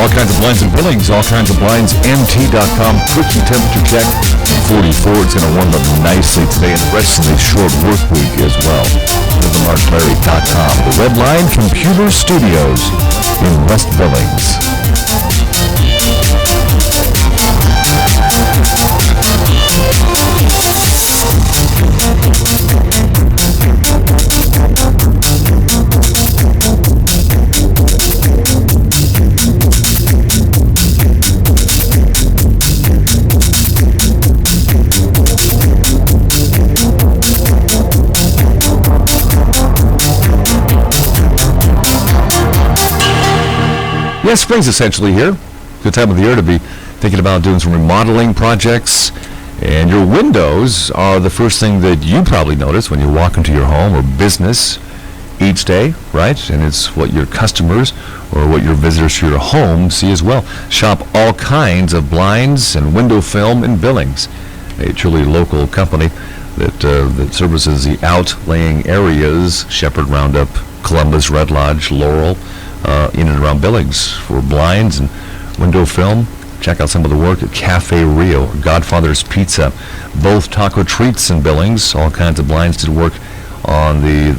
All kinds of blinds and billings, all kinds of blinds, mt.com. Quickie temperature check, 44. It's going to warm up nicely today and the rest of the short work week as well. LivinLargeLarry.com. The Red Line Computer Studios in West Billings. Yes, spring's essentially here. Good time of the year to be thinking about doing some remodeling projects. And your windows are the first thing that you probably notice when you walk into your home or business each day, right? And it's what your customers or what your visitors to your home see as well. Shop all kinds of blinds and window film in Billings, a truly local company that services the outlying areas, Shepherd, Roundup, Columbus, Red Lodge, Laurel, in and around Billings for blinds and window film. Check out some of the work at Cafe Rio, Godfather's Pizza, both Taco Treats in Billings. All kinds of blinds did work on the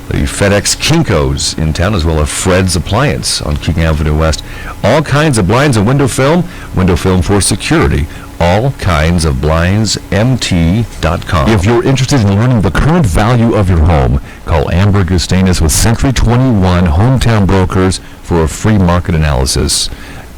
FedEx Kinko's in town, as well as Fred's Appliance on King Avenue West. All kinds of blinds and window film for security. All kinds of blinds, mt.com. If you're interested in learning the current value of your home, call Amber Gustanis with Century 21 Hometown Brokers for a free market analysis.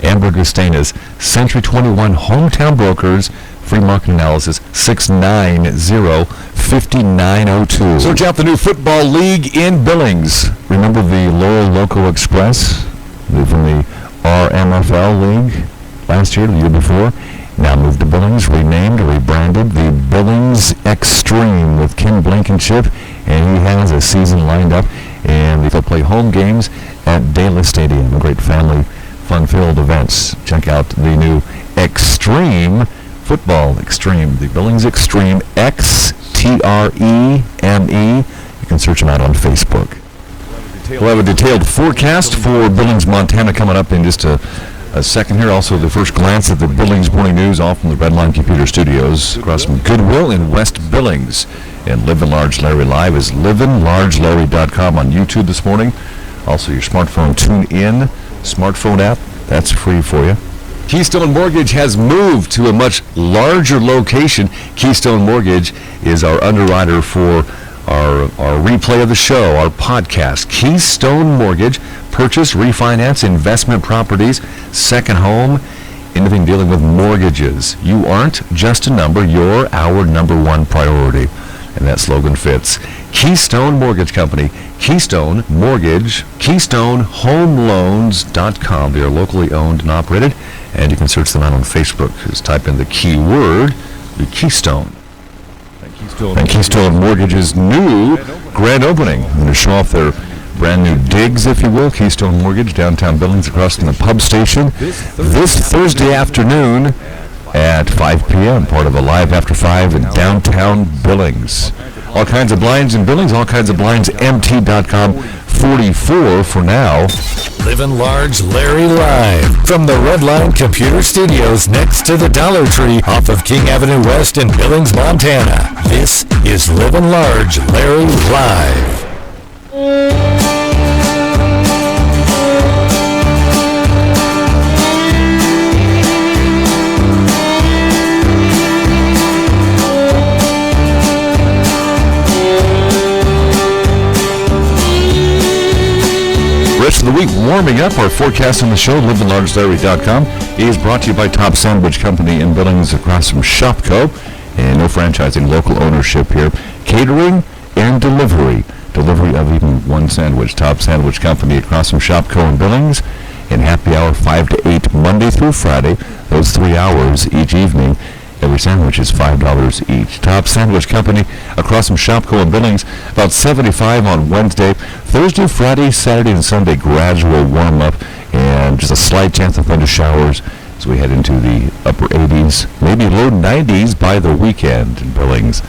Amber Gustanis, Century 21 Hometown Brokers, free market analysis, 690-5902. Search out the new football league in Billings. Remember the Laurel Loco Express from the RMFL League last year, the year before? Now moved to Billings, renamed, rebranded, the Billings Extreme with Ken Blankenship, and he has a season lined up, and they'll play home games at Dela Stadium, a great family, fun-filled events. Check out the new Extreme Football Extreme, the Billings Extreme, XTREME. You can search them out on Facebook. We'll have a detailed forecast for Billings, Montana coming up in just a second here. Also, the first glance at the Billings Morning News, all from the Red Line Computer Studios across from Goodwill in West Billings. And Livin Large Larry Live is livinlargelarry.com on YouTube this morning. Also, your smartphone tune-in smartphone app, that's free for you. Keystone Mortgage has moved to a much larger location. Keystone Mortgage is our underwriter for our replay of the show, our podcast. Keystone Mortgage, purchase, refinance, investment properties, second home, anything dealing with mortgages. You aren't just a number, you're our number one priority. And that slogan fits. Keystone Mortgage Company, Keystone Mortgage, KeystoneHomeLoans.com. They are locally owned and operated, and you can search them out on Facebook. Just type in the keyword, the Keystone. And Keystone Mortgage's new grand opening. I'm going to show off their brand new digs, if you will, Keystone Mortgage, downtown Billings, across from the pub station. This Thursday afternoon at 5 p.m., part of a Live After 5 in downtown Billings. All kinds of blinds in Billings, all kinds of blinds, mt.com, 44 for now. Livin Large Larry live from the Redline Computer Studios next to the Dollar Tree off of King Avenue West in Billings, Montana. This is Livin Large Larry live. Rest of the week warming up. Our forecast on the show, livinlargelarry.com, is brought to you by Top Sandwich Company in Billings across from Shopco. And no franchising, local ownership here. Catering and delivery. Delivery of even one sandwich. Top Sandwich Company across from Shopco in Billings. And happy hour 5 to 8 Monday through Friday. Those 3 hours each evening. Every sandwich is $5 each. Top Sandwich Company across from Shopco in Billings, about 75 on Wednesday. Thursday, Friday, Saturday, and Sunday, gradual warm-up, and just a slight chance of thunder showers as we head into the upper 80s, maybe low 90s by the weekend in Billings.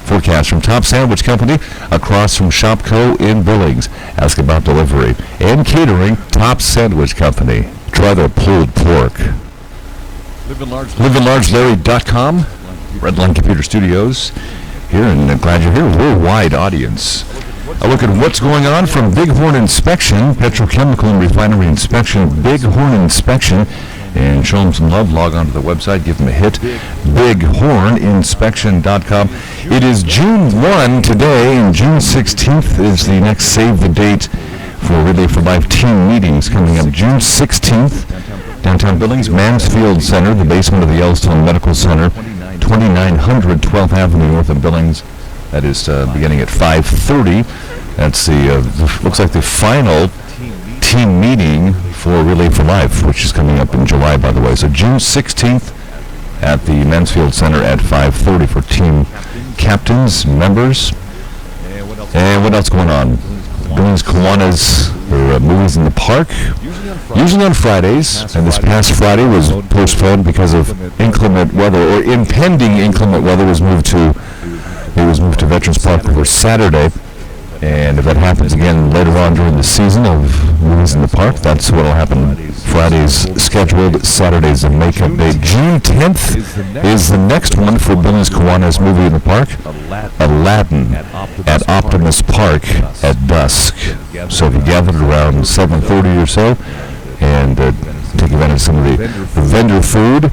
Forecast from Top Sandwich Company across from Shopco in Billings. Ask about delivery and catering. Top Sandwich Company. Try their pulled pork. LivinLargeLarry.com, Redline Computer Studios here, and glad you're here. Worldwide audience. A look at what's going on from Bighorn Inspection, Petrochemical and Refinery Inspection, Bighorn Inspection, and show them some love. Log on to the website, give them a hit, bighorninspection.com. It is June 1 today, and June 16th is the next save the date for Relay for Life team meetings coming up June 16th. Downtown Billings, Mansfield Center, the basement of the Yellowstone Medical Center, 2900 12th Avenue north of Billings. That is beginning at 5:30. That's looks like the final team meeting for Relay for Life, which is coming up in July, by the way. So June 16th at the Mansfield Center at 5:30 for team captains, members. And what else going on? Billings Kiwanis, or movies in the park, usually on Fridays, and this past Friday was postponed because of inclement weather, or impending inclement weather. It was moved to Veterans Park for Saturday, and if that happens again later on during the season of movies in the park, that's what will happen. Fridays scheduled, Saturdays a makeup day. June 10th is the next one for Billings Kiwanis movie in the park, Aladdin at Optimus Park at dusk. So if you gathered around 7:30 or so and take advantage of some of the vendor food,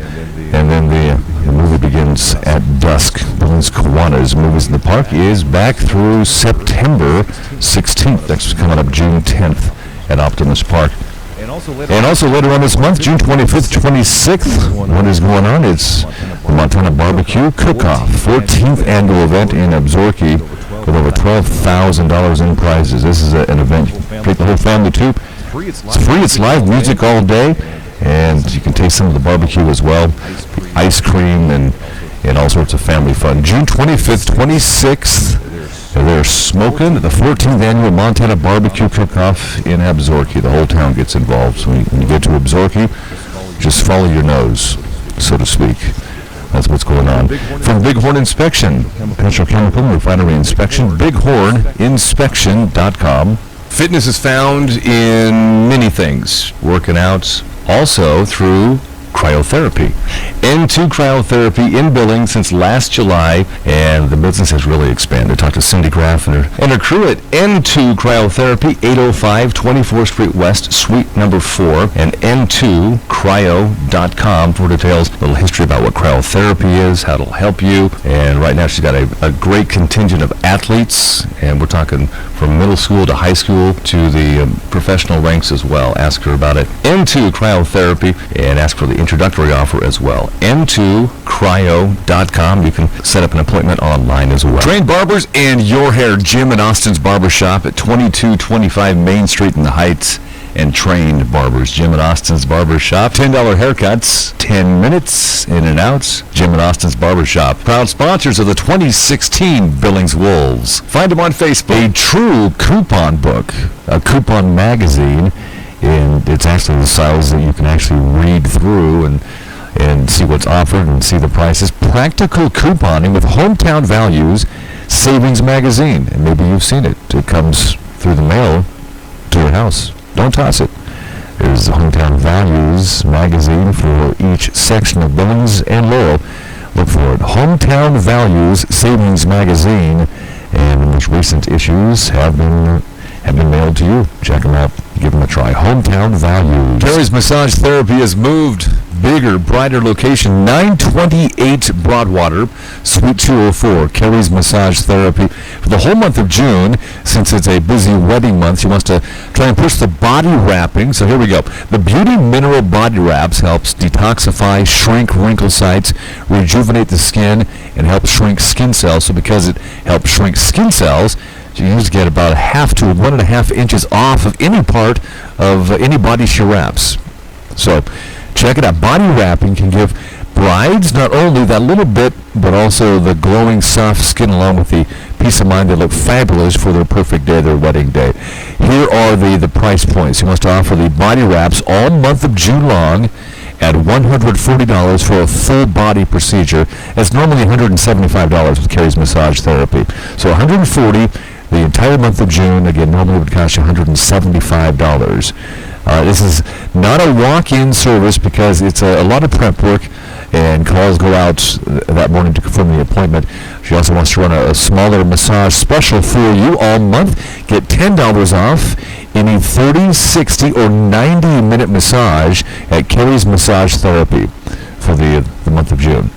and then the movie begins at dusk. Billings Kiwanis Movies in the Park is back through September 16th. Next coming up June 10th at Optimus Park. And also later on this month, June 25th, 26th, what is going on? It's the Montana Barbecue Cook-Off, 14th annual event in Absaroka with over $12,000 in prizes. This is an event you can take the whole family to. It's free, it's live music all day, and you can taste some of the barbecue as well, ice cream and all sorts of family fun. June 25th, 26th, they're smoking the 14th annual Montana Barbecue Cook-Off in Absaroka. The whole town gets involved. So when you get to Absaroka, just follow your nose, so to speak. That's what's going on. From Bighorn Inspection, Petrochemical and Refinery Inspection, bighorninspection.com. Fitness is found in many things. Working out, also through cryotherapy. N2 Cryotherapy in Billings since last July, and the business has really expanded. Talked to Cindy Graff and her crew at N2 Cryotherapy, 805 24th Street West, Suite number 4, and N2Cryo.com for details. A little history about what cryotherapy is, how it'll help you, and right now she's got a great contingent of athletes, and we're talking from middle school to high school to the professional ranks as well. Ask her about it. N2 Cryotherapy, and ask for the introductory offer as well. N2Cryo.com. You can set up an appointment online as well. Trained barbers and your hair. Jim and Austin's Barbershop at 2225 Main Street in the Heights. and trained barbers. Jim and Austin's Barber Shop. $10 haircuts, 10 minutes in and out. Jim and Austin's Barber Shop. Proud sponsors of the 2016 Billings Wolves. Find them on Facebook. A true coupon book, a coupon magazine, and it's actually the size that you can actually read through and see what's offered and see the prices. Practical couponing with hometown values savings magazine. And maybe you've seen it. It comes through the mail to your house. Don't toss it. There's the Hometown Values magazine for each section of Billings and Laurel. Look for it. Hometown Values Savings Magazine, and the most recent issues have been mailed to you. Check them out. Give them a try. Hometown Values. Carrie's Massage Therapy has moved. Bigger, brighter location. 928 Broadwater, Suite 204. Carrie's Massage Therapy. For the whole month of June, since it's a busy wedding month, she wants to try and push the body wrapping. So here we go. The Beauty Mineral Body Wraps helps detoxify, shrink wrinkle sites, rejuvenate the skin, and help shrink skin cells. So because it helps shrink skin cells, you can just get about 1/2 to 1.5 inches off of any part of any body she wraps. So check it out. Body wrapping can give brides not only that little bit, but also the glowing, soft skin along with the peace of mind. They look fabulous for their perfect day, their wedding day. Here are the price points. He wants to offer the body wraps all month of June long at $140 for a full body procedure. That's normally $175 with Carrie's Massage Therapy. So $140 the entire month of June. Again, normally it would cost you $175. This is not a walk-in service because it's a lot of prep work, and calls go out that morning to confirm the appointment. She also wants to run a smaller massage special for you all month. Get $10 off any 30, 60, or 90-minute massage at Carrie's Massage Therapy for the month of June.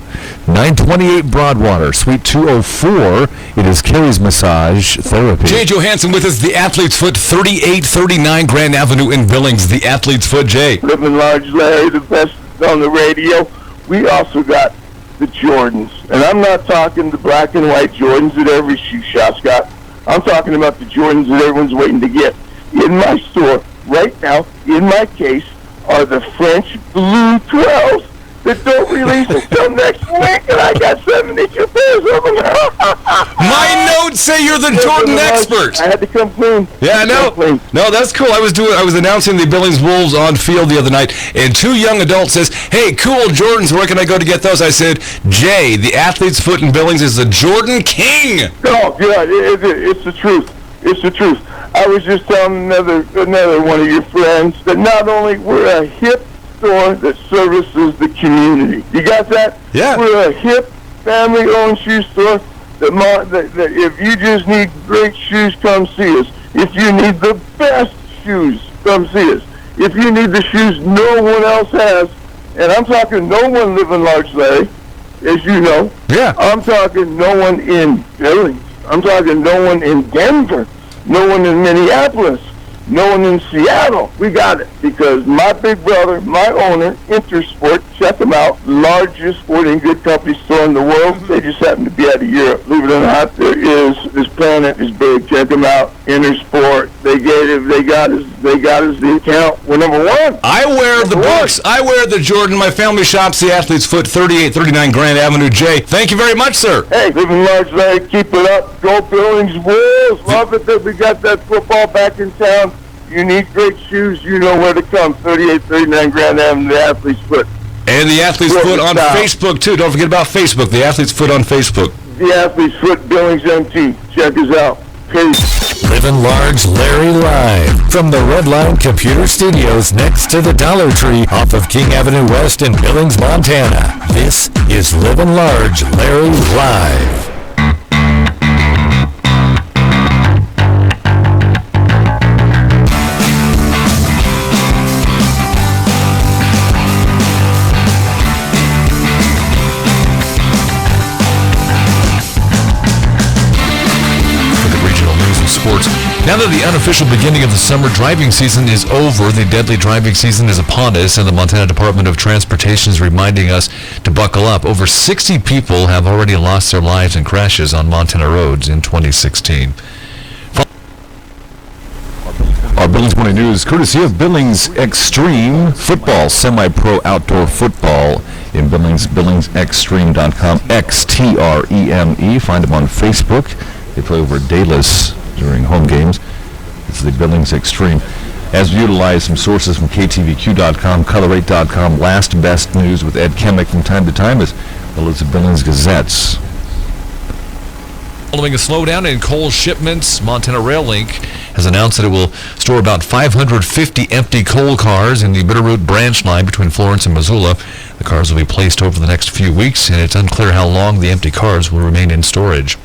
928 Broadwater, Suite 204. It is Carrie's Massage Therapy. Jay Johansson with us, the Athlete's Foot, 3839 Grand Avenue in Billings. The Athlete's Foot, Jay. Livin Large, Larry, the best on the radio. We also got the Jordans. And I'm not talking the black and white Jordans that every shoe shop's got. I'm talking about the Jordans that everyone's waiting to get. In my store, right now, in my case, are the French Blue 12s that don't release until next week, and I got 72 pairs of them. My notes say you're the Jordan expert. I had to come clean. Yeah, I know. No, that's cool. I was announcing the Billings Wolves on field the other night, and two young adults says, "Hey, cool Jordans. Where can I go to get those?" I said, "Jay, the Athlete's Foot in Billings is the Jordan King." Oh, yeah, it's the truth. It's the truth. I was just telling another one of your friends that not only we're a hip store that services the community. You got that? Yeah. We're a hip, family-owned shoe store that if you just need great shoes, come see us. If you need the best shoes, come see us. If you need the shoes no one else has, and I'm talking no one living large, Larry, as you know. Yeah. I'm talking no one in Billings. I'm talking no one in Denver. No one in Minneapolis. No one in Seattle. We got it because my big brother, my owner, Intersport, check them out, largest sporting good company store in the world. They just happen to be out of Europe. Believe it or not, this planet is big. Check them out, Intersport. They got us the account. We're number one. I wear the books. I wear the Jordan. My family shops the Athlete's Foot, 3839 Grand Avenue. Jay, thank you very much, sir. Hey, living large, Larry. Keep it up. Go Billings Wolves. Love it that we got that football back in town. You need great shoes, you know where to come. 3839 Grand Avenue, the Athlete's Foot. And the Athlete's Foot on Facebook, too. Don't forget about Facebook. The Athlete's Foot on Facebook. The Athlete's Foot, Billings MT. Check us out. Peace. Livin Large Larry Live from the Redline Computer Studios next to the Dollar Tree off of King Avenue West in Billings, Montana. This is Livin Large Larry Live. Sports. Now that the unofficial beginning of the summer driving season is over, the deadly driving season is upon us, and the Montana Department of Transportation is reminding us to buckle up. Over 60 people have already lost their lives in crashes on Montana roads in 2016. Our Billings Morning News, courtesy of Billings Extreme Football, semi-pro outdoor football in Billings, BillingsExtreme.com, XTREME. Find them on Facebook. They play over at Dallas during home games. It's the Billings Extreme. As we utilize some sources from KTVQ.com, Color8.com, Last Best News with Ed Kemick from time to time, as well as the Billings Gazettes. Following a slowdown in coal shipments, Montana Rail Link has announced that it will store about 550 empty coal cars in the Bitterroot branch line between Florence and Missoula. The cars will be placed over the next few weeks, and it's unclear how long the empty cars will remain in storage.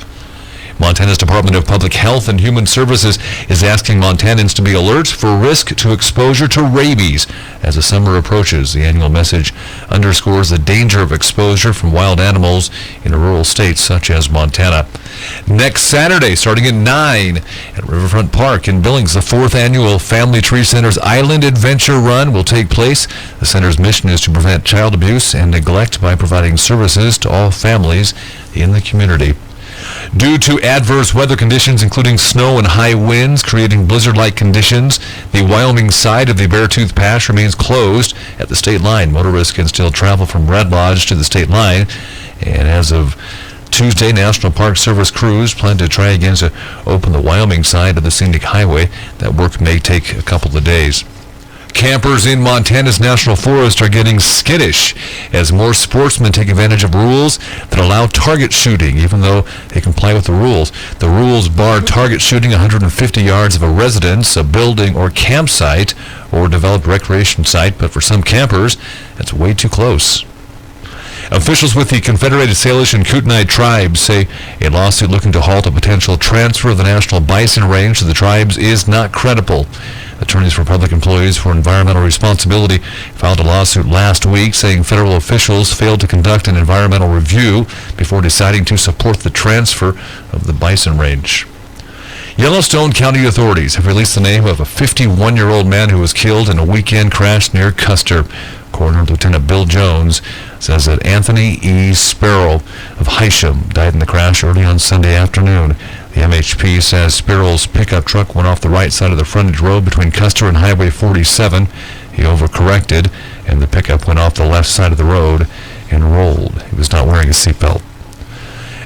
Montana's Department of Public Health and Human Services is asking Montanans to be alert for risk to exposure to rabies as the summer approaches. The annual message underscores the danger of exposure from wild animals in rural states such as Montana. Next Saturday, starting at 9 at Riverfront Park in Billings, the 4th annual Family Tree Center's Island Adventure Run will take place. The center's mission is to prevent child abuse and neglect by providing services to all families in the community. Due to adverse weather conditions, including snow and high winds creating blizzard-like conditions, the Wyoming side of the Beartooth Pass remains closed at the state line. Motorists can still travel from Red Lodge to the state line, and as of Tuesday, National Park Service crews plan to try again to open the Wyoming side of the scenic highway. That work may take a couple of days. Campers in Montana's National Forest are getting skittish as more sportsmen take advantage of rules that allow target shooting, even though they comply with the rules. The rules bar target shooting 150 yards of a residence, a building, or campsite, or developed recreation site, but for some campers, that's way too close. Officials with the Confederated Salish and Kootenai tribes say a lawsuit looking to halt a potential transfer of the National Bison Range to the tribes is not credible. Attorneys for Public Employees for Environmental Responsibility filed a lawsuit last week saying federal officials failed to conduct an environmental review before deciding to support the transfer of the Bison Range. Yellowstone County authorities have released the name of a 51-year-old man who was killed in a weekend crash near Custer. Coroner Lieutenant Bill Jones says that Anthony E. Sparrow of Hysham died in the crash early on Sunday afternoon. The MHP says Sparrow's pickup truck went off the right side of the frontage road between Custer and Highway 47. He overcorrected, and the pickup went off the left side of the road and rolled. He was not wearing a seatbelt.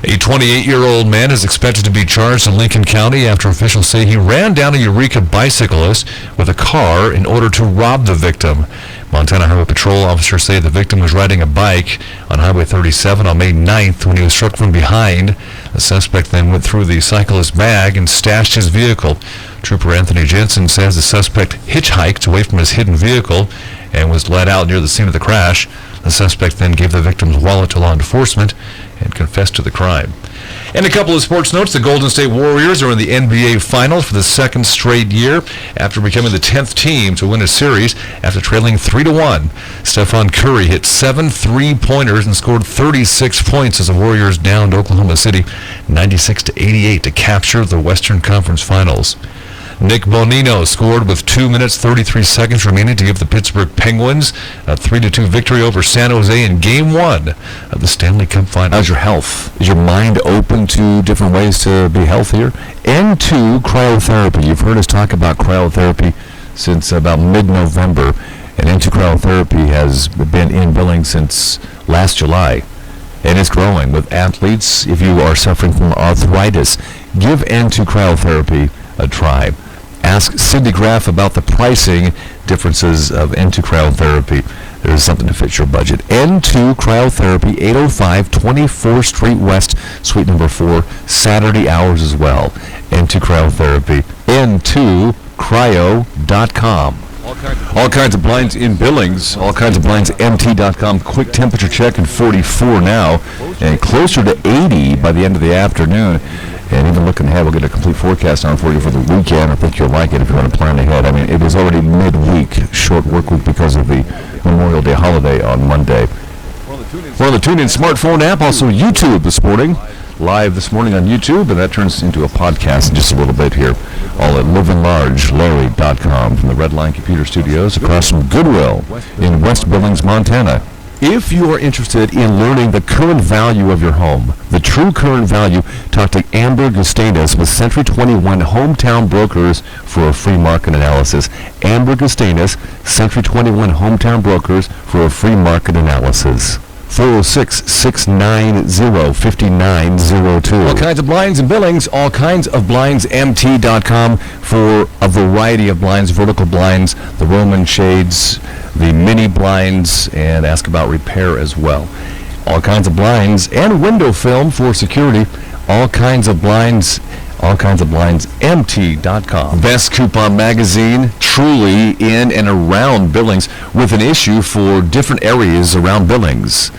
A 28-year-old man is expected to be charged in Lincoln County after officials say he ran down a Eureka bicyclist with a car in order to rob the victim. Montana Highway Patrol officers say the victim was riding a bike on Highway 37 on May 9th when he was struck from behind. The suspect then went through the cyclist's bag and stashed his vehicle. Trooper Anthony Jensen says the suspect hitchhiked away from his hidden vehicle and was led out near the scene of the crash. The suspect then gave the victim's wallet to law enforcement and confessed to the crime. And a couple of sports notes. The Golden State Warriors are in the NBA Finals for the second straight year after becoming the 10th team to win a series after trailing 3-1. Stephon Curry hit 7 3-pointers and scored 36 points as the Warriors downed Oklahoma City 96-88 to capture the Western Conference Finals. Nick Bonino scored with 2 minutes 33 seconds remaining to give the Pittsburgh Penguins a 3-2 victory over San Jose in Game 1 of the Stanley Cup Finals. How's your health? Is your mind open to different ways to be healthier? N2 cryotherapy. You've heard us talk about cryotherapy since about mid-November, and N2 cryotherapy has been in Billings since last July. And it's growing with athletes. If you are suffering from arthritis, give N2 cryotherapy a try. Ask Cindy Graff about the pricing differences of N2 cryotherapy. There's something to fit your budget. N2 cryotherapy, 805 24th Street West, suite number 4, Saturday hours as well. N2 cryotherapy, n2cryo.com. All kinds of blinds in Billings, all kinds of blinds, mt.com. Quick temperature check in 44 now, and closer to 80 by the end of the afternoon. And even looking ahead, we'll get a complete forecast on for you for the weekend. I think you'll like it if you want to plan ahead. I mean, it was already midweek, short work week because of the Memorial Day holiday on Monday. We're on the TuneIn smartphone app, also YouTube this morning. Live this morning on YouTube, and that turns into a podcast in just a little bit here. All at livinlargelarry.com from the Redline Computer Studios across from Goodwill in West Billings, Montana. If you are interested in learning the current value of your home, the true current value, Talk to Amber Gustanis with Century 21 Hometown Brokers for a free market analysis. Amber Gustanis, Century 21 Hometown Brokers for a free market analysis. 406-690-5902. All kinds of blinds and billings, all kinds of blindsmt.com for a variety of blinds, vertical blinds, the Roman shades, the mini blinds, and ask about repair as well. All kinds of blinds and window film for security. All kinds of blinds blindsmt.com. Best coupon magazine truly in and around Billings, with an issue for different areas around Billings.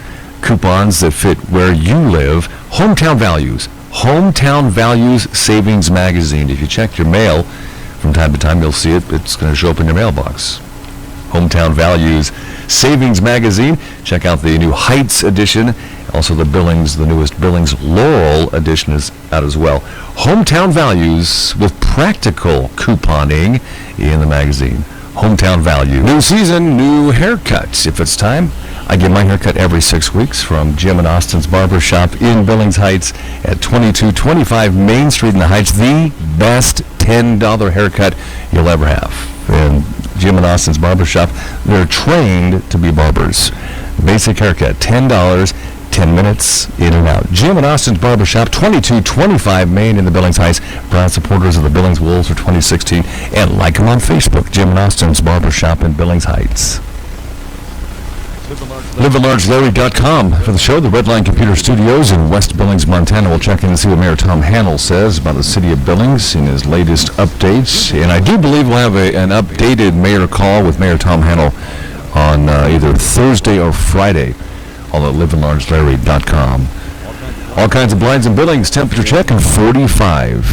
Coupons that fit where you live. Hometown Values Savings Magazine. If you check your mail from time to time, you'll see it. It's going to show up in your mailbox. Hometown Values Savings Magazine. Check out the new Heights edition. Also the newest Billings Laurel edition is out as well. Hometown Values with practical couponing in the magazine. Hometown Value. New season, new haircuts. If it's time, I get my haircut every 6 weeks from Jim and Austin's Barber Shop in Billings Heights at 2225 Main Street in the Heights. The best $10 haircut you'll ever have. And Jim and Austin's Barber Shop, they're trained to be barbers. Basic haircut, $10, 10 minutes in and out. Jim and Austin's Barber Shop, 2225 Main in the Billings Heights. Proud supporters of the Billings Wolves for 2016. And like them on Facebook, Jim and Austin's Barber Shop in Billings Heights. LivinLargeLarry.com for the show. The Redline Computer Studios in West Billings, Montana. We'll check in to see what Mayor Tom Hannell says about the city of Billings in his latest updates. And I do believe we'll have an updated mayor call with Mayor Tom Hannell on either Thursday or Friday. All at LivinLargeLarry.com. All kinds of blinds and Billings. Temperature check and 45.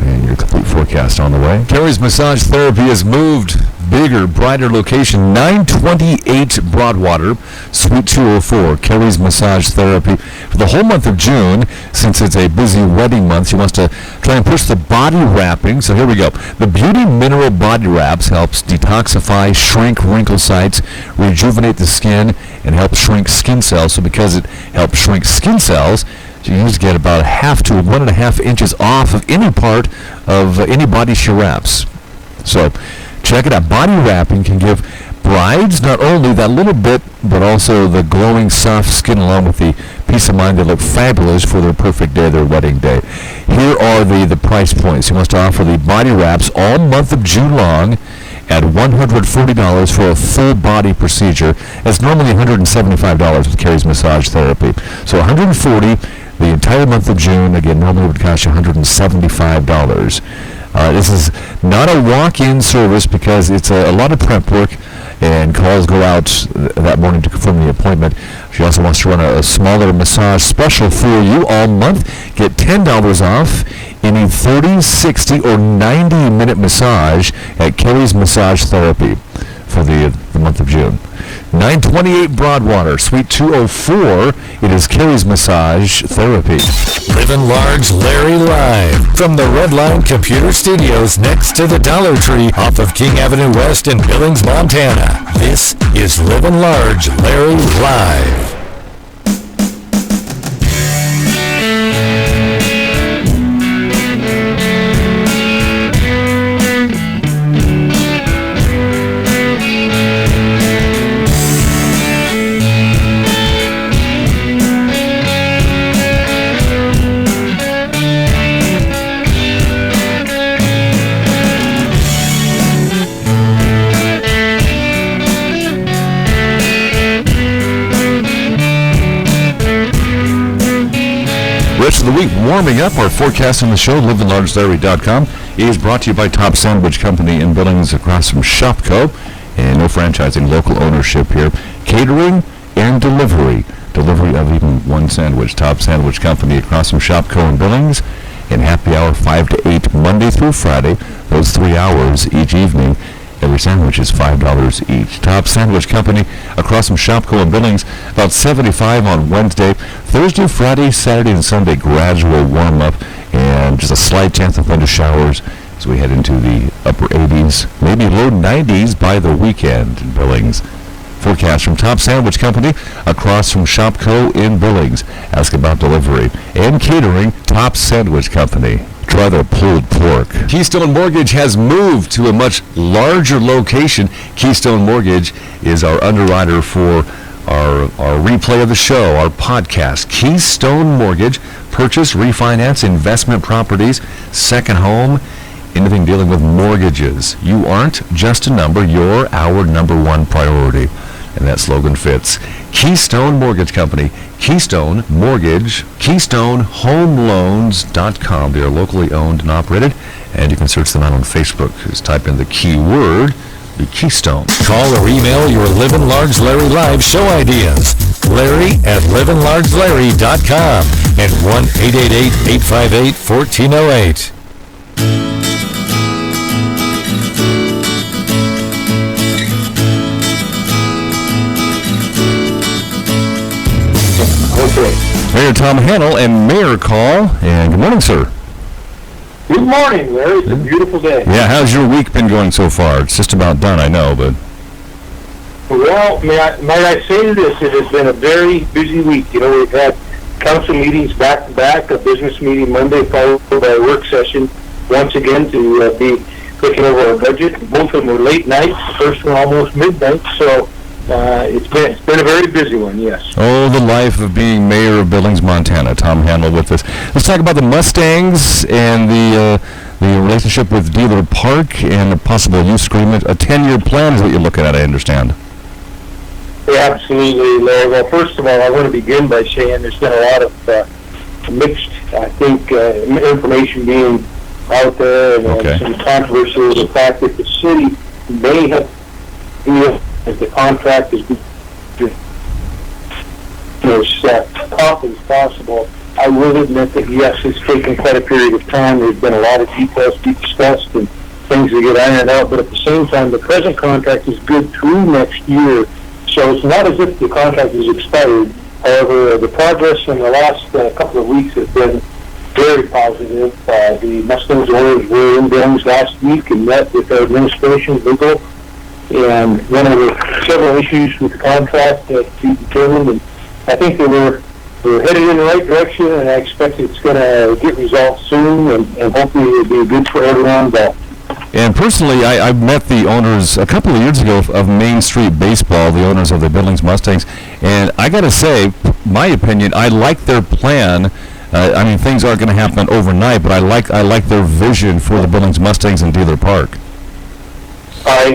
And your complete forecast on the way. Carrie's Massage Therapy has moved. Bigger, brighter location, 928 Broadwater, Suite 204, Carrie's Massage Therapy. For the whole month of June, since it's a busy wedding month, she wants to try and push the body wrapping. So here we go. The Beauty Mineral Body Wraps helps detoxify, shrink wrinkle sites, rejuvenate the skin, and help shrink skin cells. So because it helps shrink skin cells, you usually get about 1/2 to 1.5 inches off of any part of any body she wraps. So check it out. Body wrapping can give brides not only that little bit, but also the glowing, soft skin along with the peace of mind. They look fabulous for their perfect day, their wedding day. Here are the price points. He wants to offer the body wraps all month of June long at $140 for a full body procedure. It's normally $175 with Carrie's Massage Therapy. So $140 the entire month of June. Again, normally it would cost you $175. This is not a walk-in service because it's a lot of prep work, and calls go out that morning to confirm the appointment. She also wants to run a smaller massage special for you all month. Get $10 off any 30, 60, or 90-minute massage at Carrie's Massage Therapy for the month of June. 928 Broadwater, Suite 204. It is Carrie's Massage Therapy. Livin Large Larry live from the Redline Computer Studios next to the Dollar Tree off of King Avenue West in Billings, Montana. This is Livin Large Larry live. Rest of the week warming up. Our forecast on the show, LivinLargeLarry.com, is brought to you by Top Sandwich Company in Billings across from Shopco. And no franchising, local ownership here. Catering and delivery. Delivery of even one sandwich. Top Sandwich Company across from Shopco in Billings. And happy hour 5 to 8 Monday through Friday. Those 3 hours each evening. Every sandwich is $5 each. Top Sandwich Company across from Shopco in Billings, about 75 on Wednesday. Thursday, Friday, Saturday, and Sunday, gradual warm-up, and just a slight chance of thunder showers as we head into the upper 80s, maybe low 90s by the weekend in Billings. Forecast from Top Sandwich Company across from Shopco in Billings. Ask about delivery. And catering, Top Sandwich Company. Try their pulled pork. Keystone Mortgage has moved to a much larger location. Keystone Mortgage is our underwriter for our replay of the show, our podcast. Keystone Mortgage, purchase, refinance, investment properties, second home, anything dealing with mortgages. You aren't just a number, you're our number one priority. And that slogan fits. Keystone Mortgage Company, Keystone Mortgage, KeystoneHomeLoans.com. They are locally owned and operated, and you can search them out on Facebook. Just type in the keyword, the Keystone. Call or email your Livin Large Larry Live show ideas. Larry at livinlargelarry.com and 1-888-858-1408. Mayor Tom Hannell and Mayor Call, and good morning, sir. Good morning, Larry. It's a beautiful day. Yeah, how's your week been going so far? It's just about done, I know, but... Well, might I say this? It has been a very busy week. You know, we've had council meetings back-to-back, a business meeting Monday followed by a work session once again to be looking over our budget. Both of them were late nights, the first one almost midnight, so it's been a very busy one, yes. Oh, the life of being mayor of Billings, Montana. Tom Hannell with us. Let's talk about the Mustangs and the relationship with Dealer Park and a possible use agreement. A 10-year plan is what you're looking at, I understand. Yeah, absolutely, Larry. Well, first of all, I want to begin by saying there's been a lot of mixed, I think, information being out there and some controversy with the fact that the city may have as the contract is as often as possible. I will admit that, yes, it's taken quite a period of time. There's been a lot of details to be discussed and things that get ironed out, but at the same time, the present contract is good through next year, so it's not as if the contract is expired. However, the progress in the last couple of weeks has been very positive. The Mustangs owners were in Billings last week and met with our administration, legal, and went over several issues with the contract to be determined. And I think that we're headed in the right direction, and I expect it's going to get resolved soon, and hopefully it'll be good for everyone involved. And personally, I met the owners a couple of years ago of Main Street Baseball, the owners of the Billings Mustangs, and I got to say, my opinion, I like their plan. I mean, things aren't going to happen overnight, but I like their vision for the Billings Mustangs and Dealer Park.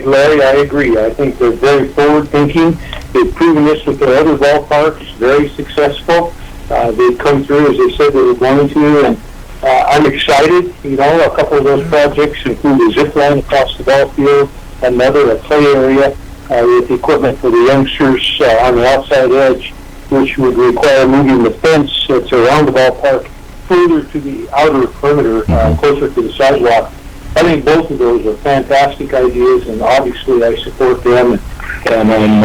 Larry, I agree. I think they're very forward-thinking. They've proven this with their other ballparks, very successful. They've come through as they said they were going to, and I'm excited. You know, a couple of those projects include a zip line across the ball field, another a play area with equipment for the youngsters on the outside edge, which would require moving the fence that's around the ballpark further to the outer perimeter, closer to the sidewalk. I think both of those are fantastic ideas, and obviously I support them, and I'm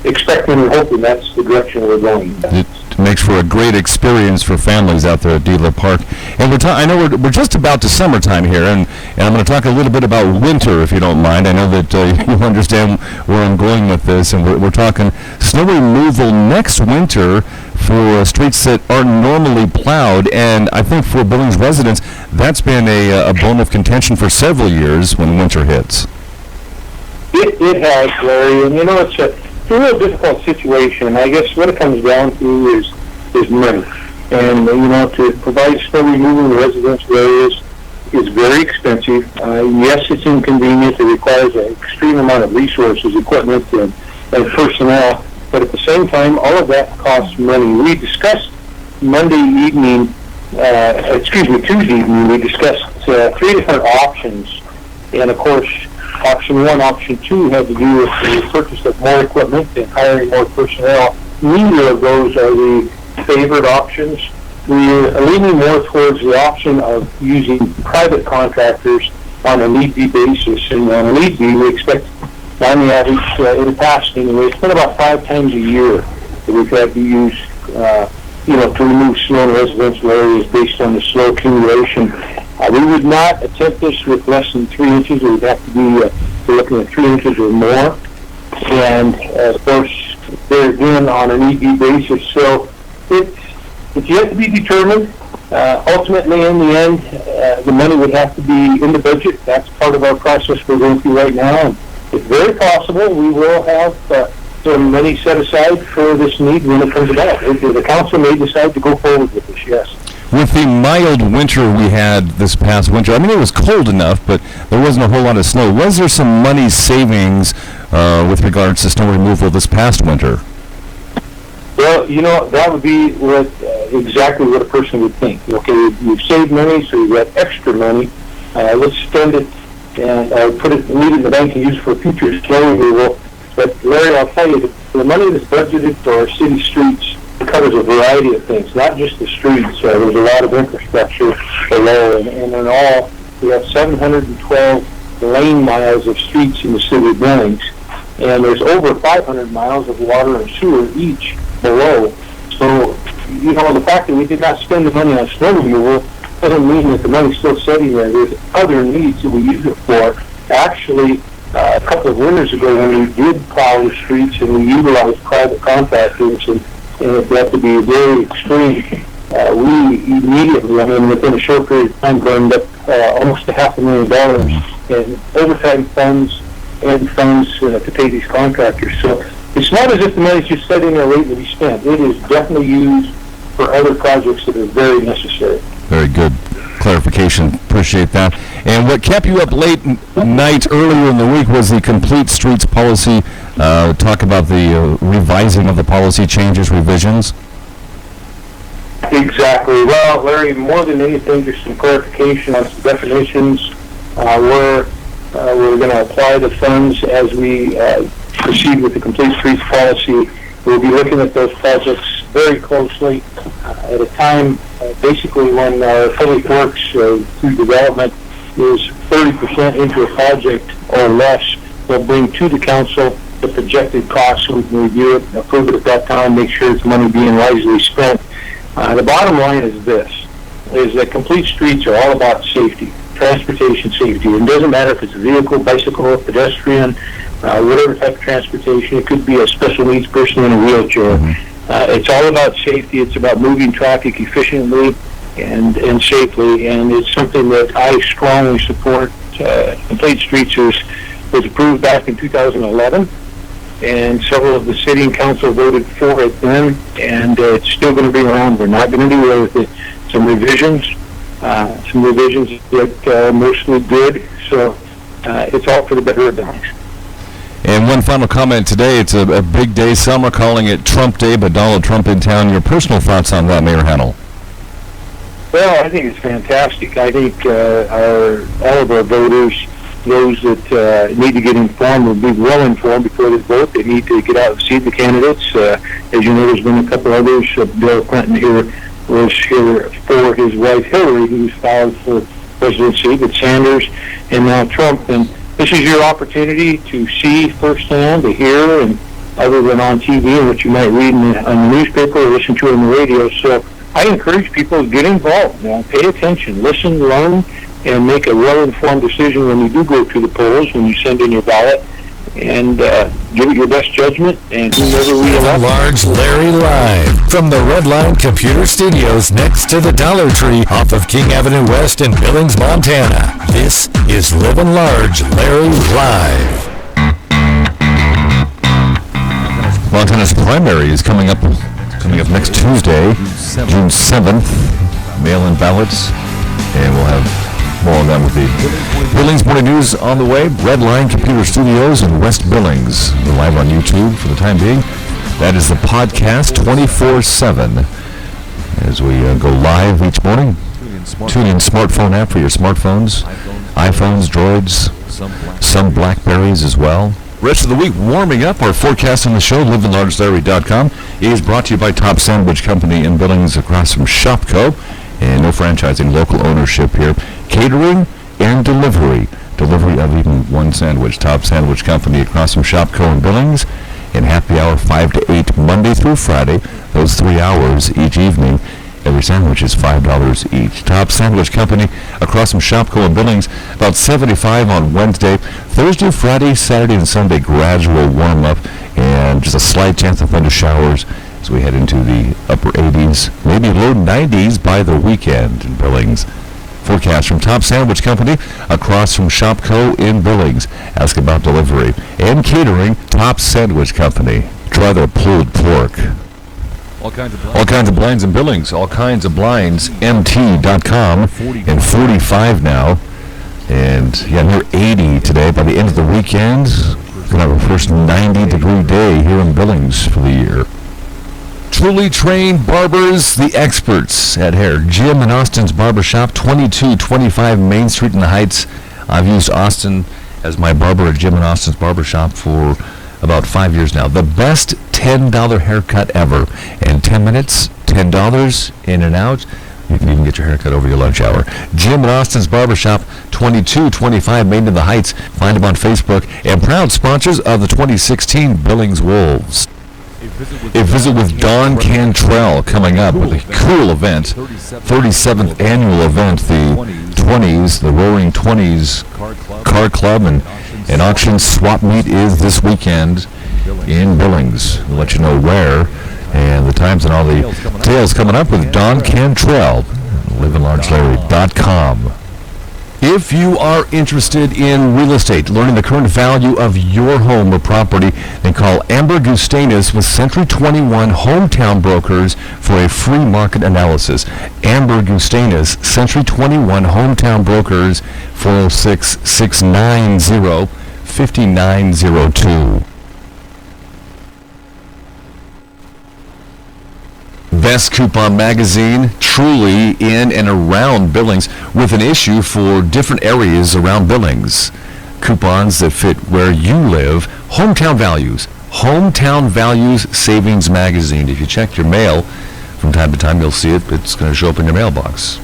expecting and hoping that's the direction we're going. It makes for a great experience for families out there at Dealer Park. And I know we're just about to summertime here, and I'm going to talk a little bit about winter, if you don't mind. I know that you understand where I'm going with this, and we're talking snow removal next winter for streets that aren't normally plowed, and I think for Billings residents, that's been a bone of contention for several years when winter hits. It has, Larry, and you know, it's a real difficult situation. I guess what it comes down to is money. And, you know, to provide snow removal in residential areas is very expensive. Yes, it's inconvenient. It requires an extreme amount of resources, equipment, and personnel. But at the same time, all of that costs money. We discussed Tuesday evening, we discussed 3 different options. And, of course, option 1, option 2 had to do with the purchase of more equipment and hiring more personnel. Neither of those are the favored options. We're leaning more towards the option of using private contractors on a need-be basis. And on a need-be, we expect, on the average, in the past anyway, it's been about 5 times a year that we've had to use, to remove snow in residential areas based on the snow accumulation. We would not attempt this with less than 3 inches. It would have to be we're looking at 3 inches or more. and of course they're again on an EV basis. So it's yet to be determined. Ultimately, in the end, the money would have to be in the budget. That's part of our process we're going through right now. And it's very possible we will have some money set aside for this need when it comes about. The council may decide to go forward with this, yes. With the mild winter we had this past winter, I mean, it was cold enough, but there wasn't a whole lot of snow. Was there some money savings with regards to snow removal this past winter? Well, that would be exactly what a person would think. Okay, you've saved money, so you've got extra money. Let's spend it and leave it in the bank and use it for future snow removal. But Larry, I'll tell you, the money that's budgeted for our city streets covers a variety of things, not just the streets. There's a lot of infrastructure below, and in all, we have 712 lane miles of streets in the city of Billings, and there's over 500 miles of water and sewer each below. So, the fact that we did not spend the money on snow removal doesn't mean that the money's still sitting there. There's other needs that we use it for. Actually, a couple of winters ago, when we did plow the streets and we utilized private contractors, and it had to be very extreme, we immediately, within a short period of time, burned up almost $500,000 in overtime funds and funds to pay these contractors. So it's not as if the money's just sitting there waiting to be spent. It is definitely used for other projects that are very necessary. Very good clarification. Appreciate that. And what kept you up late night earlier in the week was the Complete Streets policy. Talk about the revising of the policy changes, revisions. Exactly. Well, Larry, more than anything, just some clarification on some definitions. We're going to apply the funds as we proceed with the Complete Streets policy. We'll be looking at those projects very closely at a time, basically when Public Works through development is 30% into a project or less. They'll bring to the council the projected costs so we can review it, approve it at that time, make sure it's money being wisely spent. The bottom line is this, is that Complete Streets are all about safety, transportation safety. It doesn't matter if it's a vehicle, bicycle, pedestrian, whatever type of transportation. It could be a special needs person in a wheelchair. It's all about safety. It's about moving traffic efficiently and safely, and it's something that I strongly support. Complete Streets was approved back in 2011, and several of the city and council voted for it then, and it's still going to be around. We're not going to do away with it. Some revisions that are mostly good, so it's all for the better of things. And one final comment today. It's a big day. Some are calling it Trump Day, but Donald Trump in town. Your personal thoughts on that, Mayor Hannell? Well, I think it's fantastic. I think all of our voters, those that need to get informed, will be well informed before they vote. They need to get out and see the candidates. As you know, there's been a couple others. Bill Clinton here was here for his wife Hillary, who's filed for presidency, but Sanders and now Trump. And this is your opportunity to see firsthand, to hear, and other than on TV and what you might read on the newspaper or listen to on the radio. So I encourage people to get involved. Pay attention, listen, learn, and make a well-informed decision when you do go to the polls, when you send in your ballot, and give it your best judgment, and whomever we elect. Large Larry Live from the Redline Computer Studios next to the Dollar Tree off of King Avenue West in Billings, Montana. This is Livin' Large Larry Live. Montana's primary is coming up next Tuesday, June 7th. Mail-in ballots, and we'll have more on that with the Billings Morning News on the way. Redline Computer Studios in West Billings. We're live on YouTube for the time being. That is the podcast 24/7 as we go live each morning. Tune in smartphone app for your smartphones, iPhones, Droids, some Blackberries as well. Rest of the week warming up. Our forecast on the show, livinlargelarry.com, is brought to you by Top Sandwich Company in Billings across from Shopco. And no franchising, local ownership here. Catering and delivery. Delivery of even one sandwich. Top Sandwich Company across from Shopco in Billings. And happy hour 5 to 8 Monday through Friday. Those 3 hours each evening. Every sandwich is $5 each. Top Sandwich Company across from Shopko and Billings, about 75 on Wednesday. Thursday, Friday, Saturday, and Sunday, gradual warm-up and just a slight chance of thunder showers as we head into the upper 80s, maybe low 90s by the weekend in Billings. Forecast from Top Sandwich Company across from Shopko in Billings. Ask about delivery and catering. Top Sandwich Company. Try their pulled pork. All kinds of blinds in Billings. All kinds of blinds. MT.com. And 45 now. And near 80 today. By the end of the weekend, we're going to have our first 90-degree day here in Billings for the year. Truly trained barbers, the experts at hair. Jim and Austin's Barbershop, 2225 Main Street in the Heights. I've used Austin as my barber at Jim and Austin's Barbershop for about 5 years now. The best $10 haircut ever. In 10 minutes, $10 in and out. You can even get your haircut over your lunch hour. Jim and Austin's Barbershop, 2225 Main in the Heights. Find them on Facebook. And proud sponsors of the 2016 Billings Wolves. A visit with Don Cantrell coming up with a cool event, 37th annual event, the 20s, the Roaring 20s Car Club and auction swap meet is this weekend in Billings. We'll let you know where and the times and all the details coming up with Don Cantrell, livinlargelarry.com. If you are interested in real estate, learning the current value of your home or property, then call Amber Gustanis with Century 21 Hometown Brokers for a free market analysis. Amber Gustanis, Century 21 Hometown Brokers, 406-690-5902. Best Coupon Magazine, truly in and around Billings, with an issue for different areas around Billings. Coupons that fit where you live. Hometown Values Savings Magazine. If you check your mail from time to time, you'll see it. It's going to show up in your mailbox.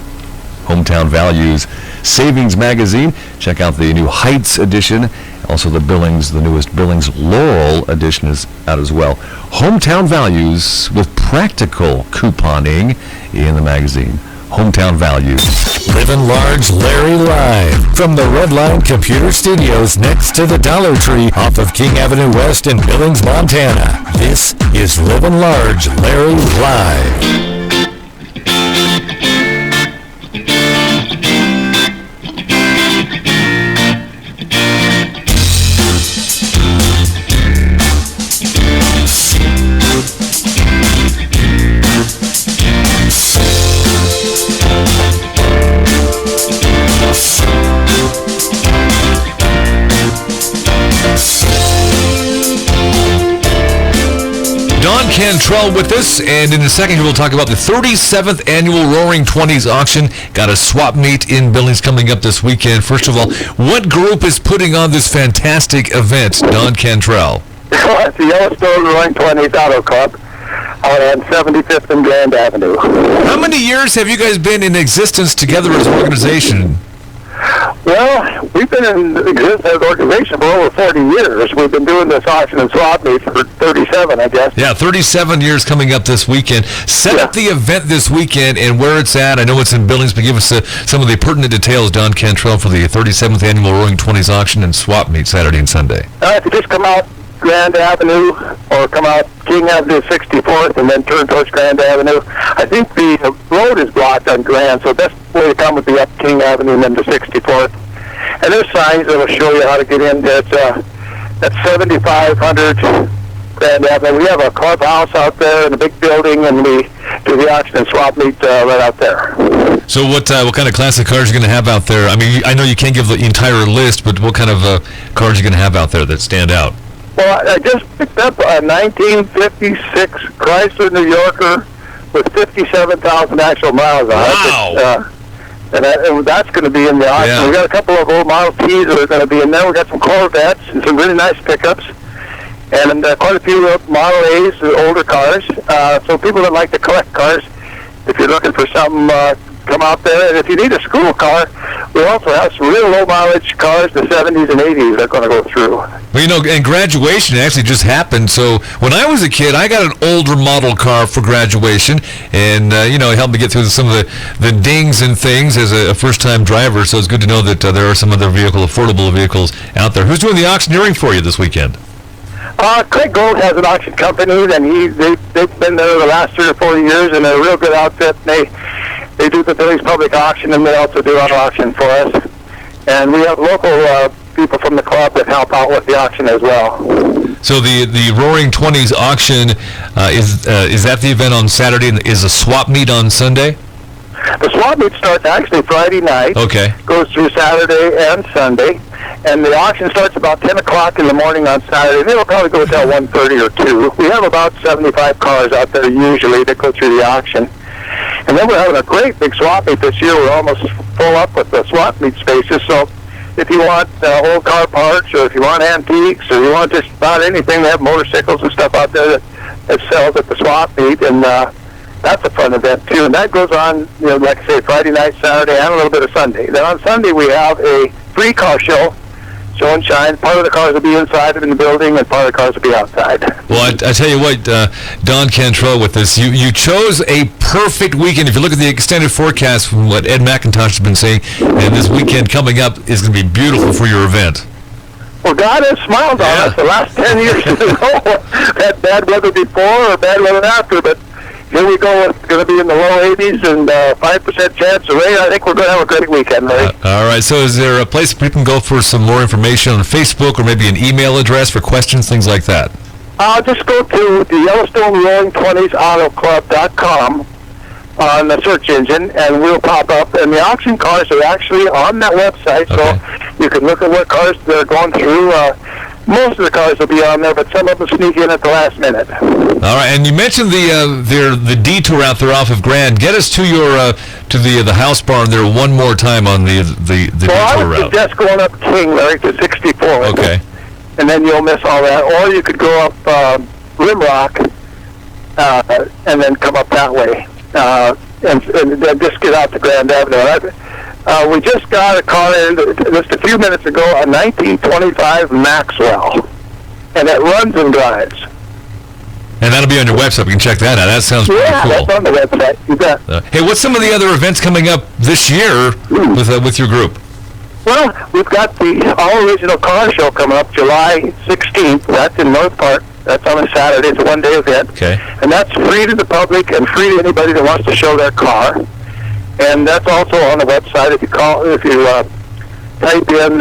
Hometown Values Savings Magazine. Check out the new Heights edition. Also the newest Billings Laurel edition is out as well. Hometown Values with practical couponing in the magazine. Hometown Values. Livin Large Larry live from the Redline Computer Studios next to the Dollar Tree off of King Avenue West in Billings, Montana. This is Livin Large Larry live. Don Cantrell with us, and in a second we'll talk about the 37th annual Roaring 20s auction. Got a swap meet in Billings coming up this weekend. First of all, what group is putting on this fantastic event, Don Cantrell? It's the Yellowstone Roaring 20s Auto Club out on 75th and Grand Avenue. How many years have you guys been in existence together as an organization? Well, we've been in existence as an organization for over 40 years. We've been doing this auction and swap meet for 37, I guess. Yeah, 37 years coming up this weekend. Set up the event this weekend and where it's at. I know it's in Billings, but give us some of the pertinent details, Don Cantrell, for the 37th annual Roaring 20s auction and swap meet Saturday and Sunday. If you just come out Grand Avenue or come out King Avenue 64th and then turn towards Grand Avenue. I think the road is blocked on Grand, so best way to come would be up King Avenue and then to 64th. And there's signs that will show you how to get in. It's at 7500 Grand Avenue. We have a clubhouse out there in a big building, and we do the auction and swap meet right out there. So what kind of classic cars are you going to have out there? I mean, I know you can't give the entire list, but what kind of cars are you going to have out there that stand out? Well, I just picked up a 1956 Chrysler New Yorker with 57,000 actual miles on it. Wow! And that's going to be in the auction. Yeah. We got a couple of old Model Ts that are going to be in there. We got some Corvettes and some really nice pickups, and quite a few Model A's, older cars. So people that like to collect cars, if you're looking for something, come out there. And if you need a school car, we also have some real low mileage cars, the 70s and 80s, that are going to go through. Well, and graduation actually just happened. So when I was a kid, I got an older model car for graduation, and it helped me get through some of the dings and things as a first-time driver. So it's good to know that there are some other affordable vehicles out there. Who's doing the auctioneering for you this weekend? Craig Gold has an auction company, and they've been there the last 3 or 4 years, and they're a real good outfit. They do the Billings Public Auction, and they also do our auction for us. And we have local people from the club that help out with the auction as well. So the Roaring 20s auction, is that the event on Saturday, and is a swap meet on Sunday? The swap meet starts actually Friday night. Okay. Goes through Saturday and Sunday. And the auction starts about 10 o'clock in the morning on Saturday. And it'll probably go till 1:30 or 2. We have about 75 cars out there usually that go through the auction. And then we're having a great big swap meet this year. We're almost full up with the swap meet spaces. So if you want old car parts, or if you want antiques, or you want just about anything, they have motorcycles and stuff out there that sells at the swap meet. And that's a fun event, too. And that goes on, like I say, Friday night, Saturday, and a little bit of Sunday. Then on Sunday, we have a free car show and shine. Part of the cars will be inside in the building, and part of the cars will be outside. Well, I tell you what, Don Cantrell, with this, you chose a perfect weekend. If you look at the extended forecast from what Ed McIntosh has been saying, and this weekend coming up is going to be beautiful for your event. Well, God has smiled on us the last 10 years. Had bad weather before or bad weather after, but here we go. It's going to be in the low 80s and 5% chance of rain. I think we're going to have a great weekend, Larry. All right. So is there a place people can go for some more information on Facebook, or maybe an email address for questions, things like that? Just go to the Yellowstone Roaring 20s AutoClub.com on the search engine, and we'll pop up. And the auction cars are actually on that website, so you can look at what cars they're going through. Most of the cars will be on there, but some of them sneak in at the last minute. All right, and you mentioned the detour out there off of Grand. Get us to your to the house barn there one more time on the detour I would route. suggest going up King, Larry, to 64. Okay. And then you'll miss all that. Or you could go up Rimrock and then come up that way and then just get out to Grand Avenue. We just got a car in just a few minutes ago, a 1925 Maxwell, and it runs and drives. And that'll be on your website. We can check that out. That sounds pretty cool. Yeah, that's on the website. You bet. Hey, what's some of the other events coming up this year with your group? Well, we've got the All-Original Car Show coming up July 16th. That's in North Park. That's on a Saturday. It's a one-day event. Okay. And that's free to the public and free to anybody that wants to show their car. And that's also on the website. If you type in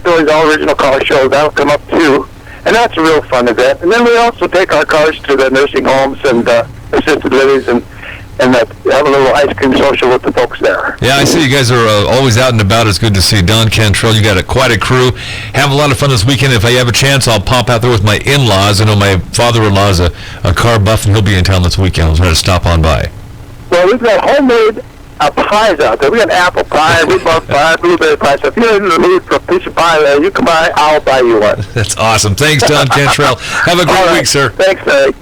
Philly's All-Original Car Show, that'll come up too. And that's a real fun event. And then we also take our cars to the nursing homes and assisted livings and have a little ice cream social with the folks there. Yeah, I see you guys are always out and about. It's good to see Don Cantrell. You got quite a crew. Have a lot of fun this weekend. If I have a chance, I'll pop out there with my in-laws. I know my father-in-law's a car buff, and he'll be in town this weekend. I'll try to stop on by. Well, we've got homemade pies out there. We got apple pie, rhubarb pie, blueberry pie. So if you're in the mood for a piece of pie there, you come by, I'll buy you one. That's awesome. Thanks, Don Cantrell. Have a great week, sir. Thanks, Larry.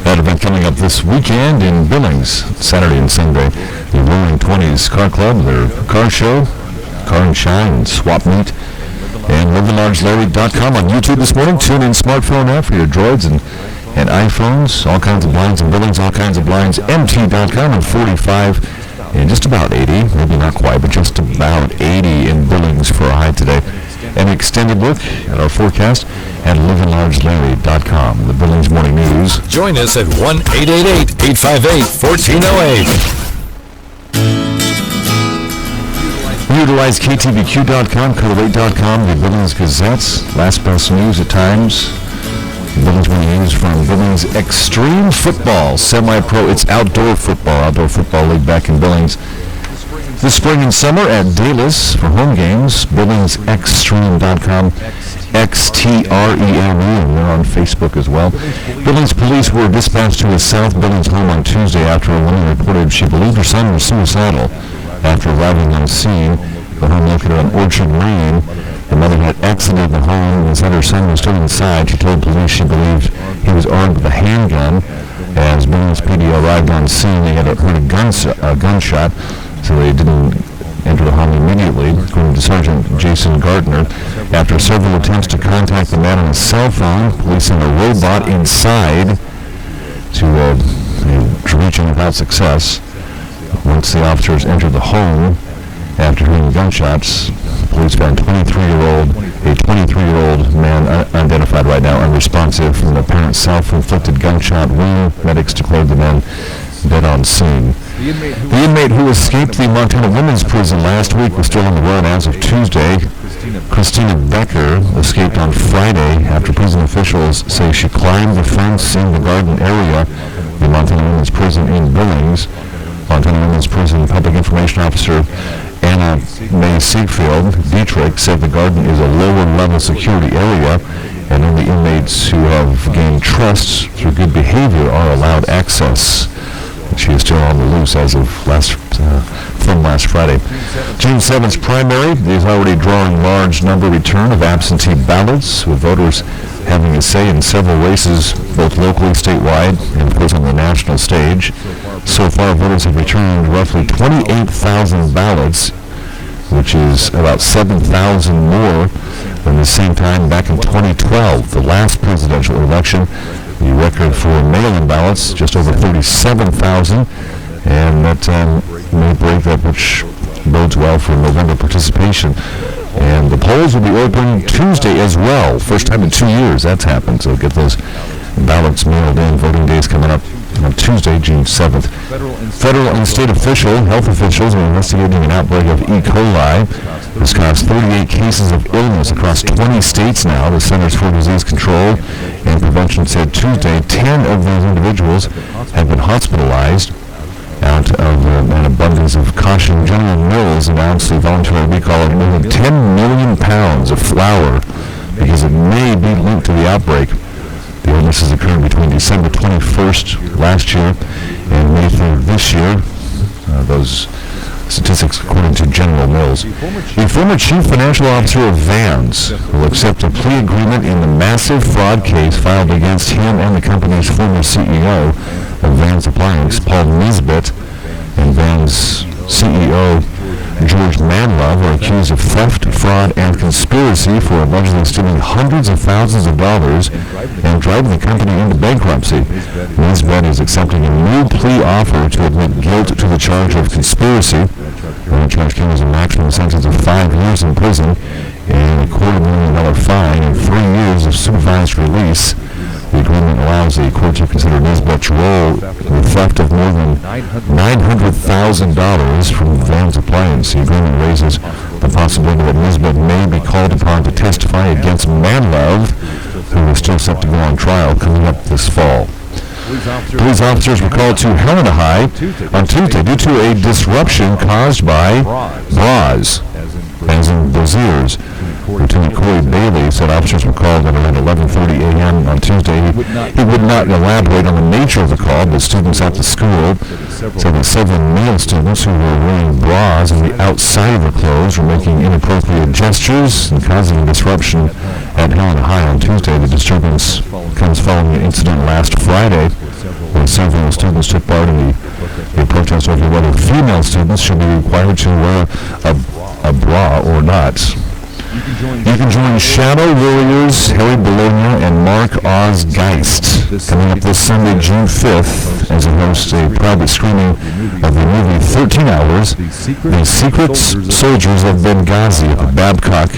That event coming up this weekend in Billings, Saturday and Sunday. The Roaring 20s Car Club, their car show, car and shine, and swap meet. And livinlargelarry.com on YouTube this morning. Tune in smartphone app for your Droids and iPhones. All kinds of blinds in Billings, all kinds of blinds. MT.com and 45 and just about 80, maybe not quite, but just about 80 in Billings for a high today. An extended look at our forecast at livinlargelarry.com. The Billings Morning News. Join us at 1-888-858-1408. Utilize KTVQ.com, code8.com, the Billings Gazette's last best news at times. The Billings Morning News from Billings Extreme Football, semi-pro. It's outdoor football league back in Billings. This spring and summer at Dallas for home games, BillingsExtreme.com, XTREME, and we're on Facebook as well. Billings police were dispatched to a South Billings home on Tuesday after a woman reported she believed her son was suicidal. After arriving on scene, the home located on Orchard Lane, the mother had exited the home and said her son was still inside. She told police she believed he was armed with a handgun. As Billings PD arrived on scene, they had heard a gunshot, so they didn't enter the home immediately, according to Sergeant Jason Gardner. After several attempts to contact the man on his cell phone, police sent a robot inside to reach him without success. Once the officers entered the home, after hearing gunshots, police found a 23-year-old man unidentified right now, unresponsive from an apparent self-inflicted gunshot wound. Medics declared the man dead on scene. The inmate who escaped the Montana Women's Prison last week was still on the run as of Tuesday. Christina Becker escaped on Friday after prison officials say she climbed the fence in the garden area of the Montana Women's Prison in Billings. Montana Women's Prison Public Information Officer Anna May Siegfeld Dietrich said the garden is a lower-level security area, and only inmates who have gained trust through good behavior are allowed access. She is still on the loose as of from last Friday. June 7th's primary is already drawing large number return of absentee ballots, with voters having a say in several races, both locally, statewide, and of course on the national stage. So far, voters have returned roughly 28,000 ballots, which is about 7,000 more than the same time back in 2012, the last presidential election. The record for mail-in ballots, just over 37,000, and that may break that, which bodes well for November participation. And the polls will be open Tuesday as well. First time in 2 years that's happened, so get those ballots mailed in. Voting day is coming up on Tuesday, June 7th. Federal and state health officials are investigating an outbreak of E. coli. This caused 38 cases of illness across 20 states now. The Centers for Disease Control and Prevention said Tuesday 10 of those individuals have been hospitalized. Out of an abundance of caution, General Mills announced the voluntary recall of more than 10 million pounds of flour because it may be linked to the outbreak. The illnesses occurred between December 21st last year and May 3rd this year. Those statistics according to General Mills. The former chief financial officer of Vans will accept a plea agreement in the massive fraud case filed against him and the company's former CEO of Vans Appliance, Paul Nisbet, and Vans CEO George Manlove are accused of theft, fraud, and conspiracy for allegedly stealing hundreds of thousands of dollars and driving the company into bankruptcy. Nisbet is accepting a new plea offer to admit guilt to the charge of conspiracy. The charge carries a maximum sentence of 5 years in prison and a $250,000 fine and 3 years of supervised release. The agreement allows the court to consider Nisbet's role in the theft of more than $900,000 from Vans Appliance. The agreement raises the possibility that Nisbet may be called upon to testify against Manlove, who is still set to go on trial coming up this fall. Police officers were called to Helena High on Tuesday due to a disruption caused by bras, as in those ears. Lieutenant Corey Bailey said officers were called at around 11:30 a.m. on Tuesday. He would not elaborate on the nature of the call, but students at the school said that several male students who were wearing bras on the outside of their clothes were making inappropriate gestures and causing a disruption at Helena High on Tuesday. The disturbance comes following an incident last Friday when several students took part in the protest over whether female students should be required to wear a bra or not. You can join Shadow Warriors, Harry Bologna, and Mark Oz Geist coming up this Sunday, June 5th, as they host a private screening of the movie 13 Hours, The Secret Soldiers of Benghazi at the Babcock.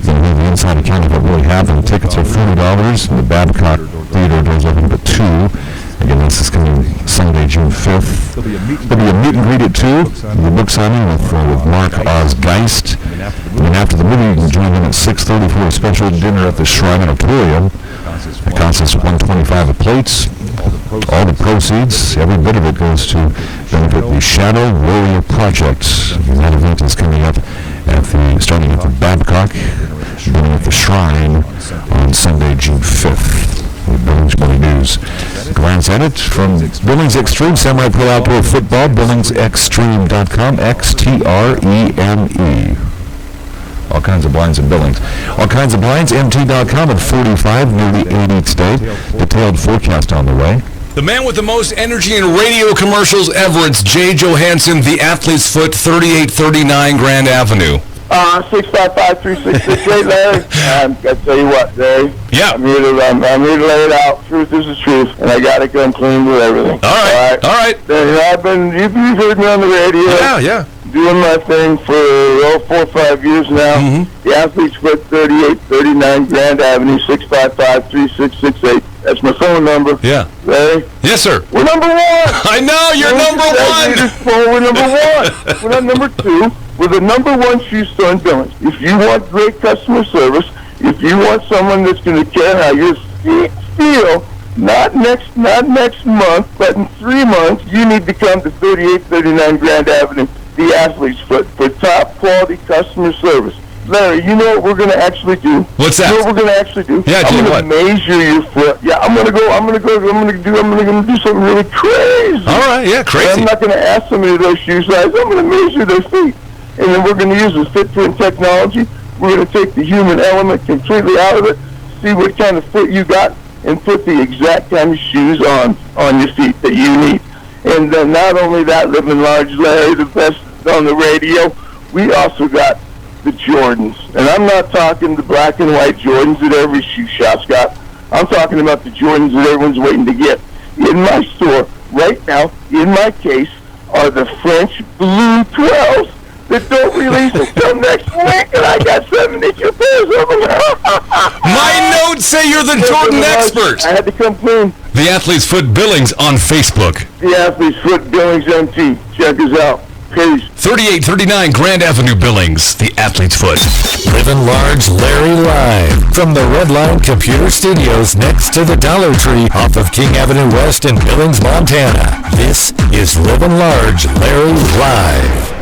The inside account of what really happened. Tickets are $40, and the Babcock Theater doors open at 2. Again, this is coming Sunday, June 5th. There'll be a meet and greet at 2. The book signing with Mark Oz Geist. And then after the movie, you can join him at 6:30 for a special dinner at the Shrine Auditorium. It costs us $125 a plate. All the proceeds, every bit of it, goes to benefit the Shadow Warrior Project. And that event is coming up starting at the Babcock, beginning at the Shrine on Sunday, June 5th. Billings Morning News. Glance at it from Billings Extreme Semi-Pro Outdoor Football, BillingsExtreme.com, XTREME. All kinds of blinds in Billings. All kinds of blinds, MT.com at 45, nearly 80 today. Detailed forecast on the way. The man with the most energy in radio commercials ever. It's Jay Johansson, the Athlete's Foot, 3839 Grand Avenue. 655-3668, Larry. I tell you what, Larry. Yeah. I'm here to lay it out. Truth is the truth, and I got to come clean with everything. All right. You've heard me on the radio. Yeah. Doing my thing for 4 or 5 years now. Mm-hmm. The Athlete's Foot, 3839 Grand Avenue, 655-3668. That's my phone number. Yeah. Larry? Yes, sir. We're number one. I know, you're number one. We're number one. We're not number two. We're the number one shoe store in Billings. If you want great customer service, if you want someone that's going to care how you feel, not next month, but in 3 months, you need to come to 3839 Grand Avenue, the Athlete's Foot, for top quality customer service. Larry, you know what we're going to actually do? What's that? You know what we're going to actually do? Yeah, I'm what? going to measure your foot. Yeah, I'm going to do something really crazy. All right, yeah, crazy. I'm not going to ask somebody their shoe size. I'm going to measure their feet. And then we're going to use the footprint technology. We're going to take the human element completely out of it, see what kind of foot you got, and put the exact kind of shoes on your feet that you need. And then not only that, Livin Large, Larry, the best on the radio, we also got the Jordans. And I'm not talking the black and white Jordans that every shoe shop's got. I'm talking about the Jordans that everyone's waiting to get. In my store, right now, in my case, are the French Blue 12s that don't release until next week, and I got 72 pairs of them. My notes say you're the Jordan expert. I had to come clean. The Athlete's Foot Billings on Facebook. The Athlete's Foot Billings MT. Check us out. Peace. 3839 Grand Avenue, Billings. The Athlete's Foot. Livin Large Larry live from the Redline Computer Studios next to the Dollar Tree off of King Avenue West in Billings, Montana. This is Livin Large Larry live.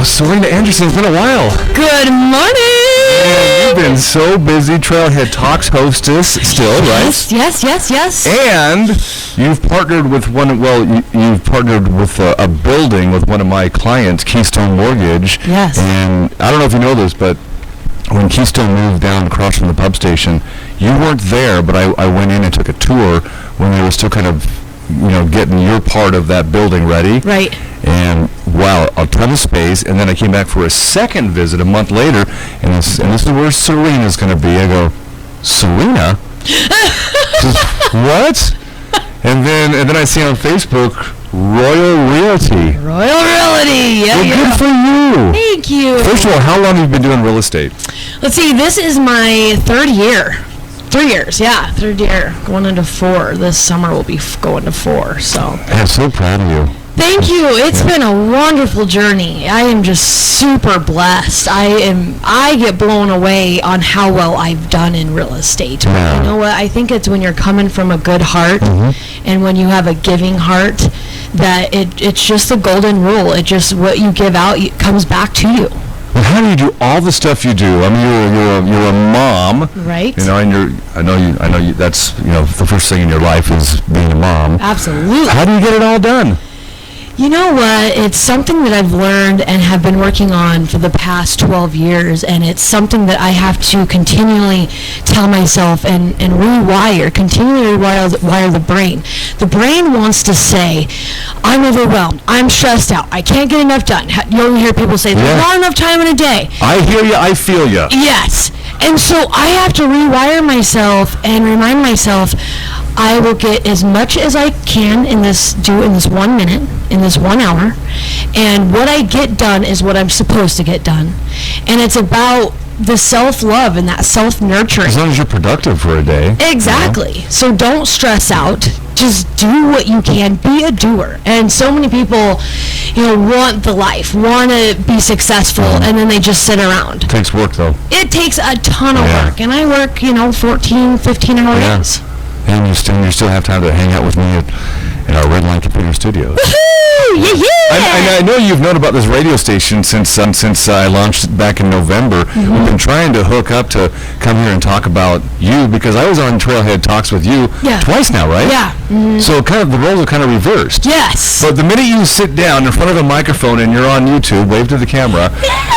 Serena Anderson, it's been a while. Good morning. And you've been so busy, Trailhead Talks hostess still, right? Yes. And you've partnered with you've partnered with a building with one of my clients, Keystone Mortgage. Yes. And I don't know if you know this, but when Keystone moved down across from the pub station, you weren't there, but I went in and took a tour when they were still kind of, getting your part of that building ready. Right. And wow, a ton of space. And then I came back for a second visit a month later, and this is where Serena's going to be. I go, Serena? What? And then I see on Facebook, Royal Realty. Royal Realty. Yeah. Good for you. Thank you. First of all, how long have you been doing real estate? Let's see. This is my third year. 3 years, yeah. Third year. Going into 4. This summer we'll be going to 4, so. I'm so proud of you. Thank you. It's been a wonderful journey. I am just super blessed. I get blown away on how well I've done in real estate. Yeah. You know what? I think it's when you're coming from a good heart and when you have a giving heart that it's just the golden rule. It just, what you give out comes back to you. Well, how do you do all the stuff you do? I mean, you're a mom, right? And I know you. That's the first thing in your life is being a mom. Absolutely. How do you get it all done? You know what? It's something that I've learned and have been working on for the past 12 years, and it's something that I have to continually tell myself and continually rewire the brain. The brain wants to say, I'm overwhelmed, I'm stressed out, I can't get enough done. You'll hear people say, there's not enough time in a day. I hear you, I feel you. Yes. And so I have to rewire myself and remind myself, I will get as much as I can in this 1 minute, in this 1 hour, and what I get done is what I'm supposed to get done. And it's about the self-love and that self-nurturing. As long as you're productive for a day. Exactly. So don't stress out. Just do what you can. Be a doer. And so many people, want the life, want to be successful, and then they just sit around. It takes work, though. It takes a ton of work. And I work, 14, 15-hour days. And you still have time to hang out with me at our Redline Computer Studios. Woohoo! I know you've known about this radio station since I launched it back in November. We've been trying to hook up to come here and talk about you because I was on Trailhead Talks with you twice now, right? Yeah. So kind of the roles are kind of reversed. Yes. But the minute you sit down in front of a microphone and you're on YouTube, wave to the camera,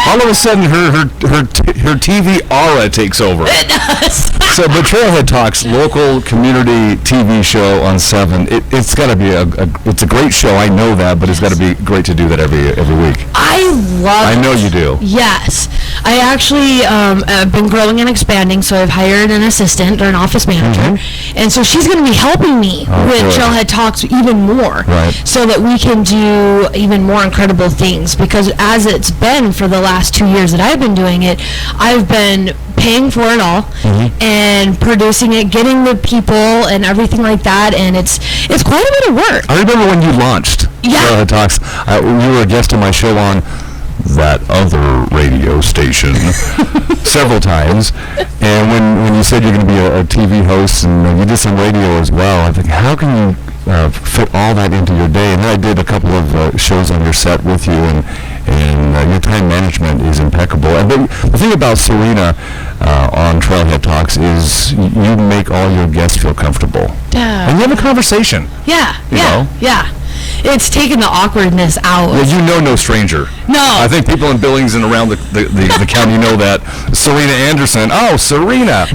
all of a sudden her TV aura takes over. It does. So, but Trailhead Talks, local community TV show on 7. It's got to be it's a great show. I know that, but it's got to be great to do that every week. I love it. I know you do. Yes. I actually have been growing and expanding, so I've hired an assistant or an office manager, and so she's going to be helping me with good. Trailhead Talks even more, Right. so that we can do even more incredible things. Because as it's been for the last 2 years that I've been doing it, I've been paying for it all and producing it, getting the people and everything like that, and it's quite a bit of work. I remember when you launched Yeah. Trailhead Talks. You were a guest on my show on that other radio station several times, and when you said you're going to be a TV host and you did some radio as well, I think, how can you fit all that into your day? And then I did a couple of shows on your set with you, and your time management is impeccable. And the thing about Serena on Trailhead Talks is you make all your guests feel comfortable, and you have a conversation. Yeah, You yeah, know? yeah. It's taken the awkwardness out. Well, you know no stranger. No. I think people in Billings and around the county know that. Serena Anderson. Oh, Serena.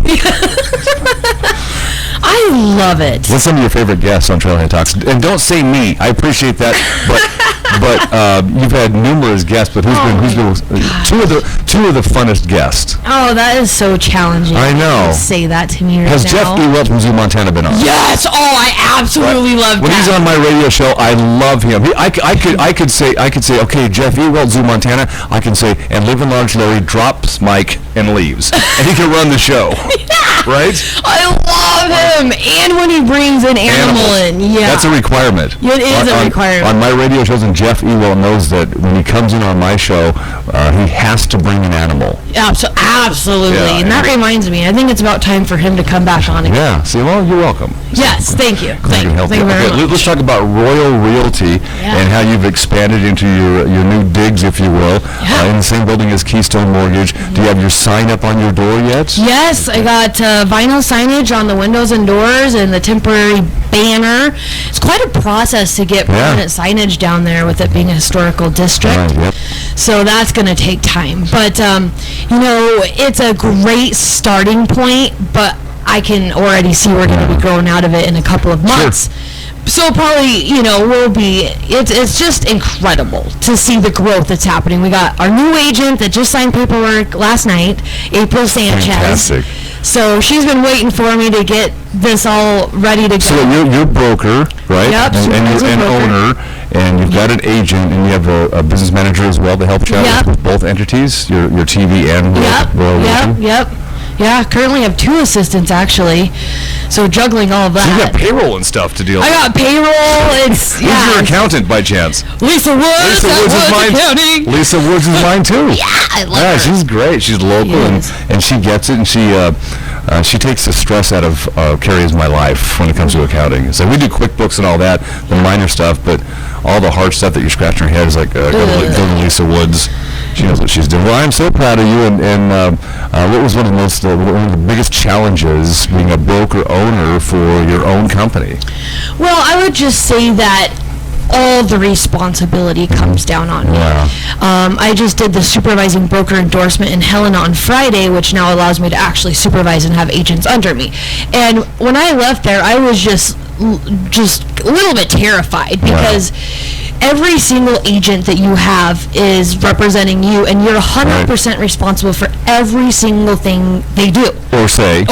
I love it. What's some of your favorite guests on Trailhead Talks? And don't say me. I appreciate that. But you've had numerous guests. But who's been two of the funnest guests? Oh, that is so challenging. I know. To say that to me right Has now. Jeff Ewell from Zoo Montana been on? Yes. Oh, I absolutely love When Jeff. he's on my radio show, I love him. I could say, okay, Jeff Ewell, Zoo Montana. I can say, and Livin Large Larry drops mic and leaves, and he can run the show. Right? I love him. And when he brings an animal in, yeah. That's a requirement. It is a requirement. On my radio shows, and Jeff Ewell knows that when he comes in on my show, he has to bring an animal. Absolutely. Yeah, and that reminds me, I think it's about time for him to come back on again. Yeah. See, well, you're welcome. Yes, thank you. Glad I can help Thank you very Okay, much. let's talk about Royal Realty and how you've expanded into your new digs, if you will, in the same building as Keystone Mortgage. Do you have your sign up on your door yet? Yes, I got vinyl signage on the windows and doors and the temporary banner. It's quite a process to get permanent signage down there with it being a historical district. Right, yep. So that's going to take time. But, it's a great starting point, but I can already see we're going to be growing out of it in a couple of months. So probably, it's just incredible to see the growth that's happening. We got our new agent that just signed paperwork last night, April Sanchez. Fantastic. So she's been waiting for me to get this all ready to go. So you're broker, right? Yep, and you're supervisor an broker. owner, and you've got an agent, and you have a business manager as well to help you out Yep. with both entities, your TV and Royal Realty? Yep. Yeah, currently have 2 assistants actually, so juggling all of that. So you got payroll and stuff to deal with. I got payroll. It's Who's your accountant by chance? Lisa Woods. Lisa Woods is mine. Accounting. Lisa Woods is mine too. Yeah, I love her. She's great. She's local and she gets it, and she takes the stress out of Carrie is my life when it comes to accounting. So we do QuickBooks and all that, the minor stuff, but all the hard stuff that you're scratching your head is like go to Lisa Woods. She knows what she's doing. Well, I'm so proud of you. And what was one of the biggest challenges being a broker owner for your own company? Well, I would just say that all the responsibility comes down on me. Yeah. I just did the supervising broker endorsement in Helena on Friday, which now allows me to actually supervise and have agents under me. And when I left there, I was just a little bit terrified because every single agent that you have is representing you, and you're 100% responsible for every single thing they do. Or say.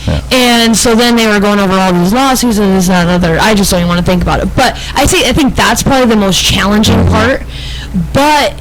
Yeah. And so then they were going over all these lawsuits and this, that, and other. I just don't even want to think about it. But I think that's probably the most challenging part. But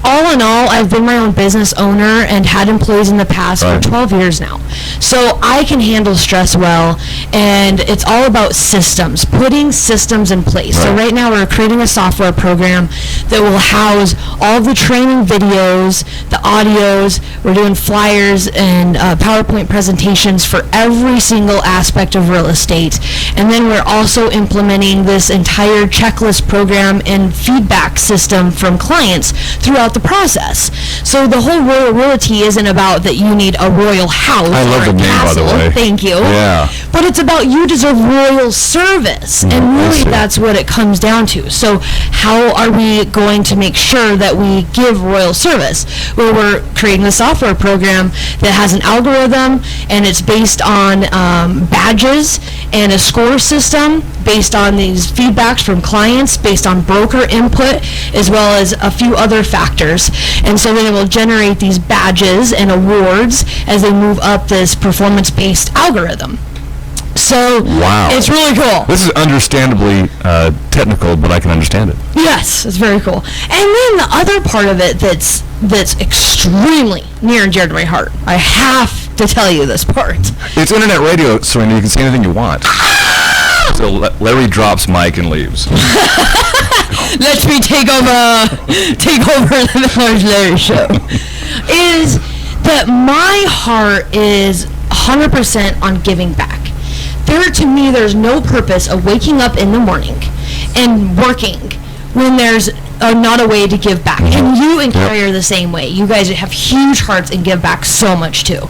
all in all, I've been my own business owner and had employees in the past Right. for 12 years now. So I can handle stress well, and it's all about systems, putting systems in place. So Right. right now we're creating a software program that will house all of the training videos, the audios. We're doing flyers and PowerPoint presentations for every single aspect of real estate. And then we're also implementing this entire checklist program and feedback system from clients throughout the process. So the whole Royal Realty isn't about that you need a royal house I love or the a name, by the castle. way. Thank you. Yeah. But it's about you deserve royal service. And I really see. that's what it comes down to. So how are we going to make sure that we give royal service? Well, we're creating a software program that has an algorithm, and it's based on badges and a score system based on these feedbacks from clients, based on broker input, as well as a few other factors. And so then it will generate these badges and awards as they move up this performance-based algorithm. So Wow. it's really cool. This is understandably technical, but I can understand it. Yes, it's very cool. And then the other part of it that's extremely near and dear to my heart. I have to tell you this part. It's internet radio, Serena. You can say anything you want. So Larry drops mic and leaves. Let me take over the Large Larry show. Is that my heart is 100% on giving back. To me, there's no purpose of waking up in the morning and working when there's not a way to give back. And you and Carrie are the same way. You guys have huge hearts and give back so much too.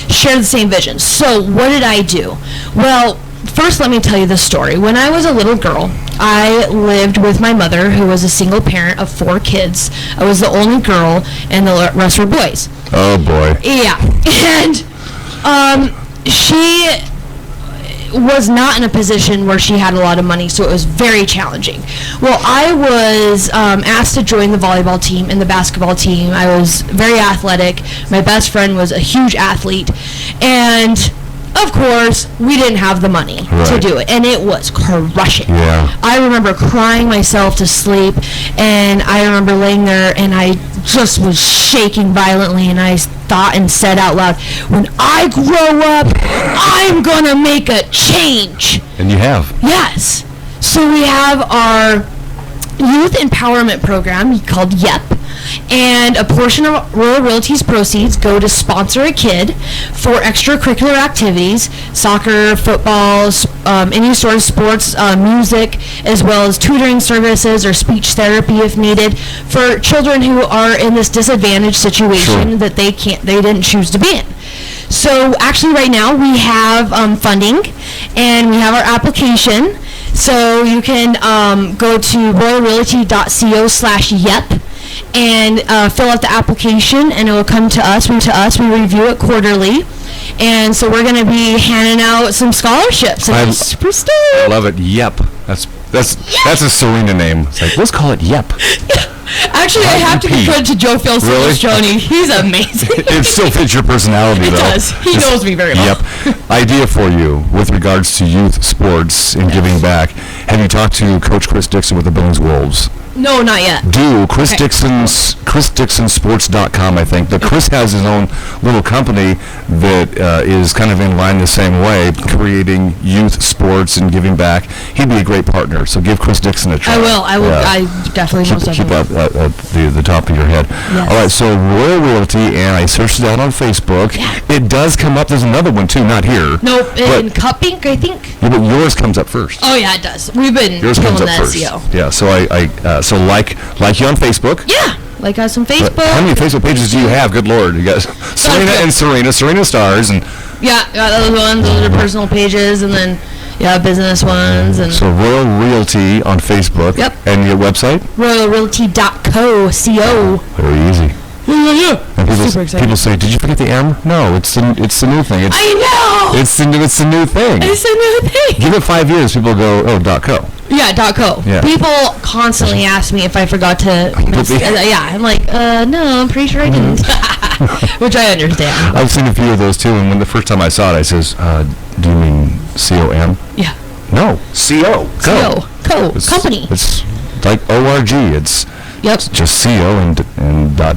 Share the same vision. So what did I do? Well, first let me tell you the story. When I was a little girl, I lived with my mother, who was a single parent of 4 kids. I was the only girl, and the rest were boys. Oh, boy. Yeah. And she was not in a position where she had a lot of money, so it was very challenging. Well, I was asked to join the volleyball team and the basketball team. I was very athletic. My best friend was a huge athlete. And, of course, we didn't have the money to Right. do it, and it was crushing. Yeah. I remember crying myself to sleep, and I remember laying there, and I just was shaking violently, and I thought and said out loud, when I grow up, I'm gonna make a change. And you have. Yes. So we have our youth empowerment program called YEP, and a portion of Royal Realty's proceeds go to sponsor a kid for extracurricular activities, soccer, football, any sort of sports, music, as well as tutoring services or speech therapy if needed for children who are in this disadvantaged situation Sure. that they didn't choose to be in. So actually right now we have funding, and we have our application. So you can go to royalrealty.co/YEP and fill out the application, and it will come to us. We review it quarterly. And so we're going to be handing out some scholarships. And I'm super I stoked. love it. Yep. That's a Serena name. It's like, let's call it Yep. Actually, I have to give YEP. credit to Joe Really? Filstroni. He's amazing. It still fits your personality, It though. does. He knows me very well. Yep. Idea for you with regards to youth sports and giving back. Have you talked to Coach Chris Dixon with the Billings Wolves? No, not yet. Do Chris Okay. ChrisDixonSports.com, I think. But Chris has his own little company that is kind of in line the same way, creating youth sports and giving back. He'd be a great partner. So give Chris Dixon a try. I will. Yeah. I definitely most Keep definitely. that at the top of your head. Yes. All right, so Royal Realty, and I searched it out on Facebook. Yeah. It does come up. There's another one, too, not here. Nope, But, in Cupping, I think. yeah, but yours comes up first. Oh yeah, it does. We've been Yours killing comes up the first. SEO. Yeah, so so like you on Facebook. Yeah, like us on But Facebook. how many Facebook pages do you have? Good Lord, you guys. Serena and Serena Stars, and Yeah, got those ones. Those are personal pages, and then business ones, and so Royal Realty on Facebook. Yep. And your website? royalrealty.co. Very easy. Yeah. And Super excited. people say, "Did you forget the M?" No, it's the new thing. It's I know. it's the new thing. It's a new thing. Give it 5 years, people go, "Oh, .co." Yeah, .co. Yeah. People constantly ask me if I forgot to. Yeah, I'm like, no, I'm pretty sure I didn't. Which I understand. I've seen a few of those too, and when the first time I saw it, I says, "Do you mean COM?" Yeah. No, CO. Co. It's- Company. It's like ORG. It's Yep. Just CO and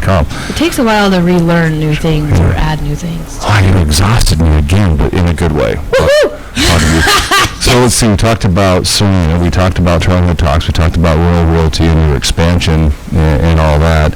.com. It takes a while to relearn new things or add new things. Oh, you exhausted me again, but in a good way. So let's see, we talked about Serena, we talked about Toronto Talks, we talked about Royal Realty and your expansion and all that.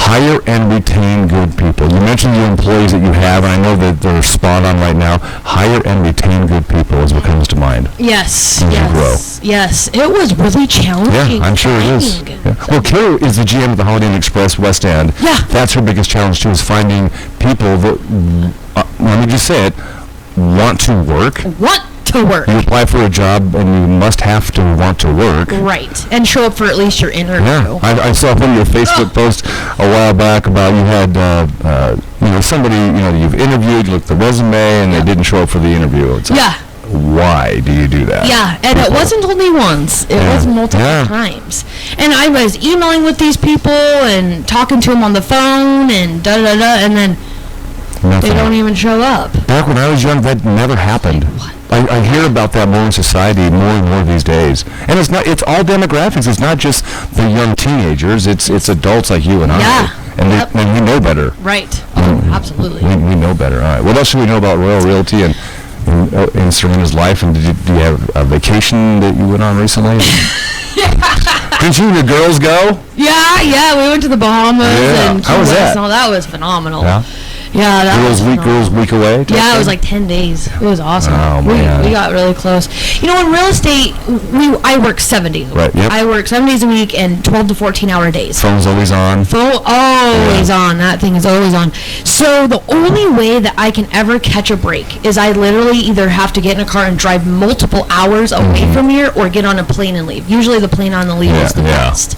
Hire and retain good people. You mentioned the employees that you have, and I know that they're spot on right now. Hire and retain good people is what comes to mind. Yes, As you yes, yes. It was really challenging. Yeah, I'm sure it is. Yeah. Well, Kara is the GM of the Holiday Inn Express West End. Yeah. That's her biggest challenge, too, is finding people that, let me just say it, want to work. Want to work. You apply for a job, and you must have to want to work. Right, and show up for at least your interview. Yeah, I saw one of your Facebook posts a while back about you had, somebody, you've interviewed, looked at the resume, and they didn't show up for the interview. It's like, Yeah. Why do you do that? Yeah, and it wasn't only once. It was multiple times. And I was emailing with these people and talking to them on the phone and da-da-da, and then Nothing. they don't even show up. Back when I was young, that never happened. I hear about that more in society more and more these days. And it's all demographics. It's not just the young teenagers. It's adults like you and I. Yeah. And we know better. Right. Oh, absolutely. We know better. All right. What else should we know about Royal Realty and in Serena's life? And do you have a vacation that you went on recently? Did you and your girls go? Yeah, we went to the Bahamas and Key How was West that? and all. That was phenomenal. Yeah. Yeah, that was Girls week away? Yeah, it was like 10 days. It was awesome. Oh, man. We got really close. In real estate, I work 7 days a week. Right, yep. I work 7 days a week and 12 to 14-hour days. Phone's always on. Phone always on. That thing is always on. So the only way that I can ever catch a break is I literally either have to get in a car and drive multiple hours away from here or get on a plane and leave. Usually the plane on the leave is the best.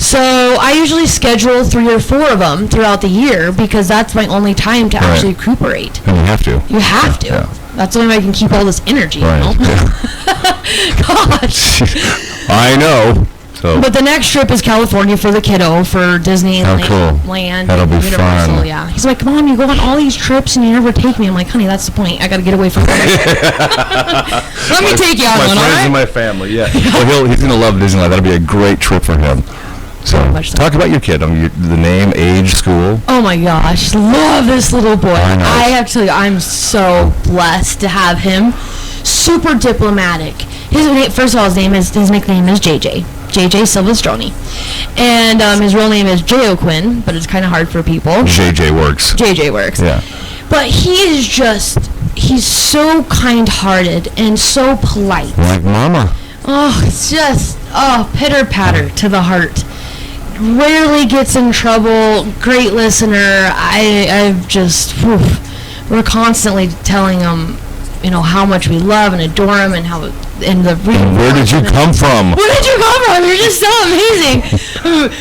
So I usually schedule 3 or 4 of them throughout the year because that's my only time to actually recuperate. And you have to. You have to. Yeah. That's the only way I can keep all this energy, Right. Gosh. I know. So. But the next trip is California for the kiddo, for Disney Oh, cool. Land. That'll be Universal, fun. yeah. He's like, Mom, you go on all these trips and you never take me. I'm like, honey, that's the point. I got to get away from it. Let me take you on one, all friends right? and my family, yeah. Well, he's going to love Disneyland. That'll be a great trip for him. So, much so. talk about your kid. The name, age, school. Oh my gosh, love this little boy. I know. I have to tell you, I'm so blessed to have him. Super diplomatic. First of all, his nickname is JJ. JJ Silvestroni. And his real name is J.O. Quinn, but it's kind of hard for people. JJ works. JJ works. Yeah. But he's so kind-hearted and so polite. Like mama. Oh, it's just, pitter-patter to the heart. Rarely gets in trouble, great listener. We're constantly telling him, how much we love and adore him and how, Where did you come from? Where did you come from? You're just so amazing.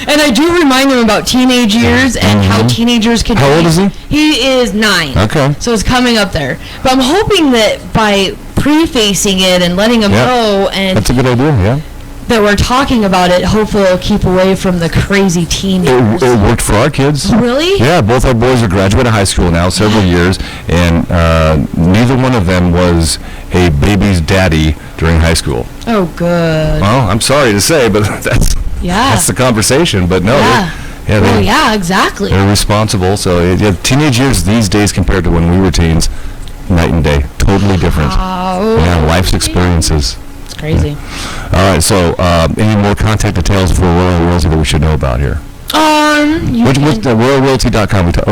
And I do remind him about teenage years and how teenagers can How old is he? He is 9. Okay. So it's coming up there. But I'm hoping that by prefacing it and letting him know and That's a good idea, yeah. that we're talking about it, hopefully it'll keep away from the crazy teenagers. It worked for our kids. Really? Yeah, both our boys are graduating high school now, several years, and neither one of them was a baby's daddy during high school. Oh, good. Well, I'm sorry to say, but that's the conversation. But no, exactly. they're responsible. So teenage years these days compared to when we were teens, night and day, totally different. Yeah, life's experiences. It's crazy. All right, so any more contact details for Royal Realty that we should know about here? What's RoyalRealty.com or .co?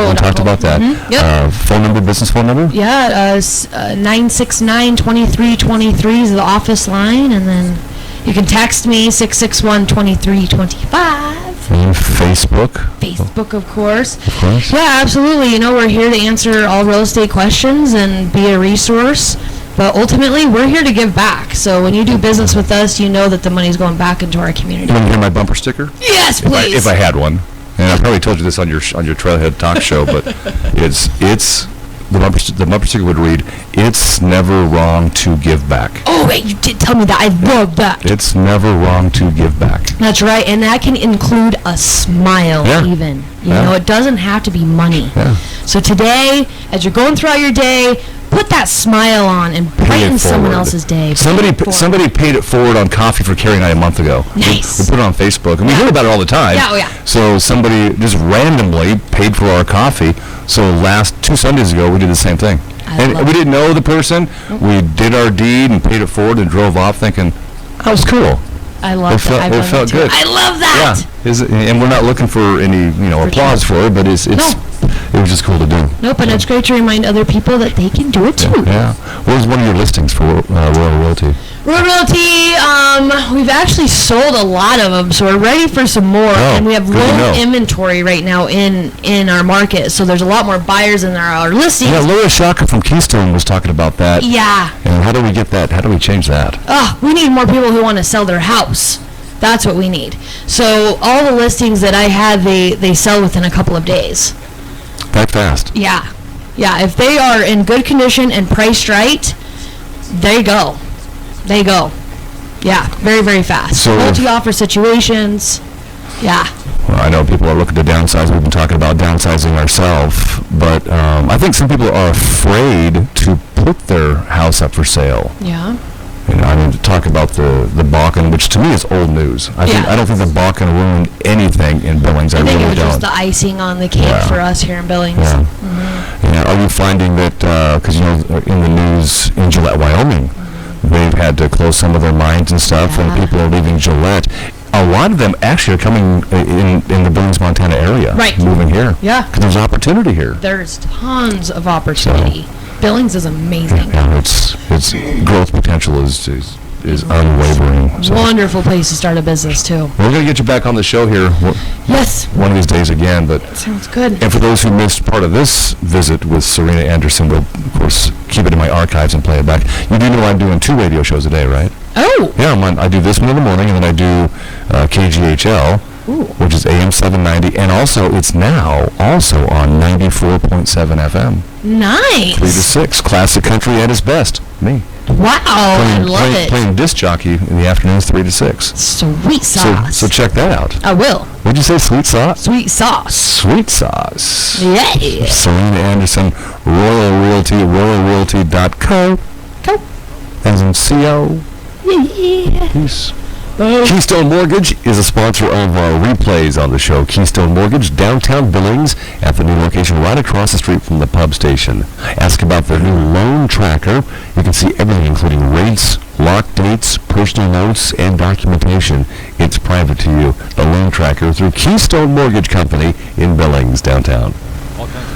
We talked about that. Mm-hmm. Yep. Phone number, business phone number? Yeah, 969-2323 is the office line, and then you can text me 661-2325. And Facebook. Facebook, of course. Of course. Yeah, absolutely. We're here to answer all real estate questions and be a resource. But ultimately, we're here to give back. So when you do business with us, you know that the money's going back into our community. You want to hear my bumper sticker? Yes, please. If I had one. And I probably told you this on your Trailhead Talk show, but it's the bumper sticker would read, "It's never wrong to give back." Oh, wait, you did tell me that. I love that. It's never wrong to give back. That's right, and that can include a smile even. You know, it doesn't have to be money. Yeah. So today, as you're going throughout your day, put that smile on and brighten someone else's day. Somebody paid it forward on Coffee for Carrie Night a month ago. Nice. We put it on Facebook, and we hear about it all the time. Yeah, oh yeah. So somebody just randomly paid for our coffee. So last 2 Sundays ago, we did the same thing. And we didn't know the person. We did our deed and paid it forward and drove off thinking, that was cool. I love that. It felt good. I love that. Yeah. And we're not looking for any, applause for it, but it was just cool to do. Nope, and it's great to remind other people that they can do it too. Yeah. What was one of your listings for Royal Realty? Royal Realty, we've actually sold a lot of them, so we're ready for some more. And we have low inventory right now in our market, so there's a lot more buyers than there are listings. Yeah, Laura Shaka from Keystone was talking about that. Yeah. And how do we get that? How do we change that? We need more people who want to sell their house. That's what we need. So all the listings that I have, they sell within a couple of days. That fast? Yeah. Yeah, if they are in good condition and priced right, they go. They go. Yeah, very, very fast. So multi-offer situations. Yeah. Well, I know people are looking to downsize. We've been talking about downsizing ourselves, but I think some people are afraid to put their house up for sale. Yeah. I mean, to talk about the Bakken, which to me is old news. I don't think the Bakken ruined anything in Billings. I really think it was don't. just the icing on the cake for us here in Billings. Yeah. Mm-hmm. Yeah. Are you finding that, because, in the news in Gillette, Wyoming, they've had to close some of their mines and stuff, and people are leaving Gillette. A lot of them actually are coming in the Billings, Montana area. Right. Moving here. Yeah. Because there's opportunity here. There's tons of opportunity. Billings is amazing. Yeah, its growth potential is unwavering. So. Wonderful place to start a business, too. We're going to get you back on the show here. Yes. One of these days again. But sounds good. And for those who missed part of this visit with Serena Anderson, we'll, of course, keep it in my archives and play it back. You do know I'm doing 2 radio shows a day, right? Oh. Yeah, I do this one in the morning, and then I do KGHL, which is AM 790, and also it's now also on 94.7 FM. Nice. 3 to 6, classic country at its best. Me. Wow, I love it. Playing disc jockey in the afternoons, 3 to 6. Sweet sauce. So check that out. I will. What'd you say, sweet sauce? Sweet sauce. Sweet sauce. Yeah. Serena Anderson, Royal Realty, royalrealty.co. Co. As in C-O. Yeah. Peace. Keystone Mortgage is a sponsor of our replays on the show. Keystone Mortgage, downtown Billings, at the new location right across the street from the pub station. Ask about their new loan tracker. You can see everything, including rates, lock dates, personal notes, and documentation. It's private to you. The loan tracker through Keystone Mortgage Company in Billings, downtown.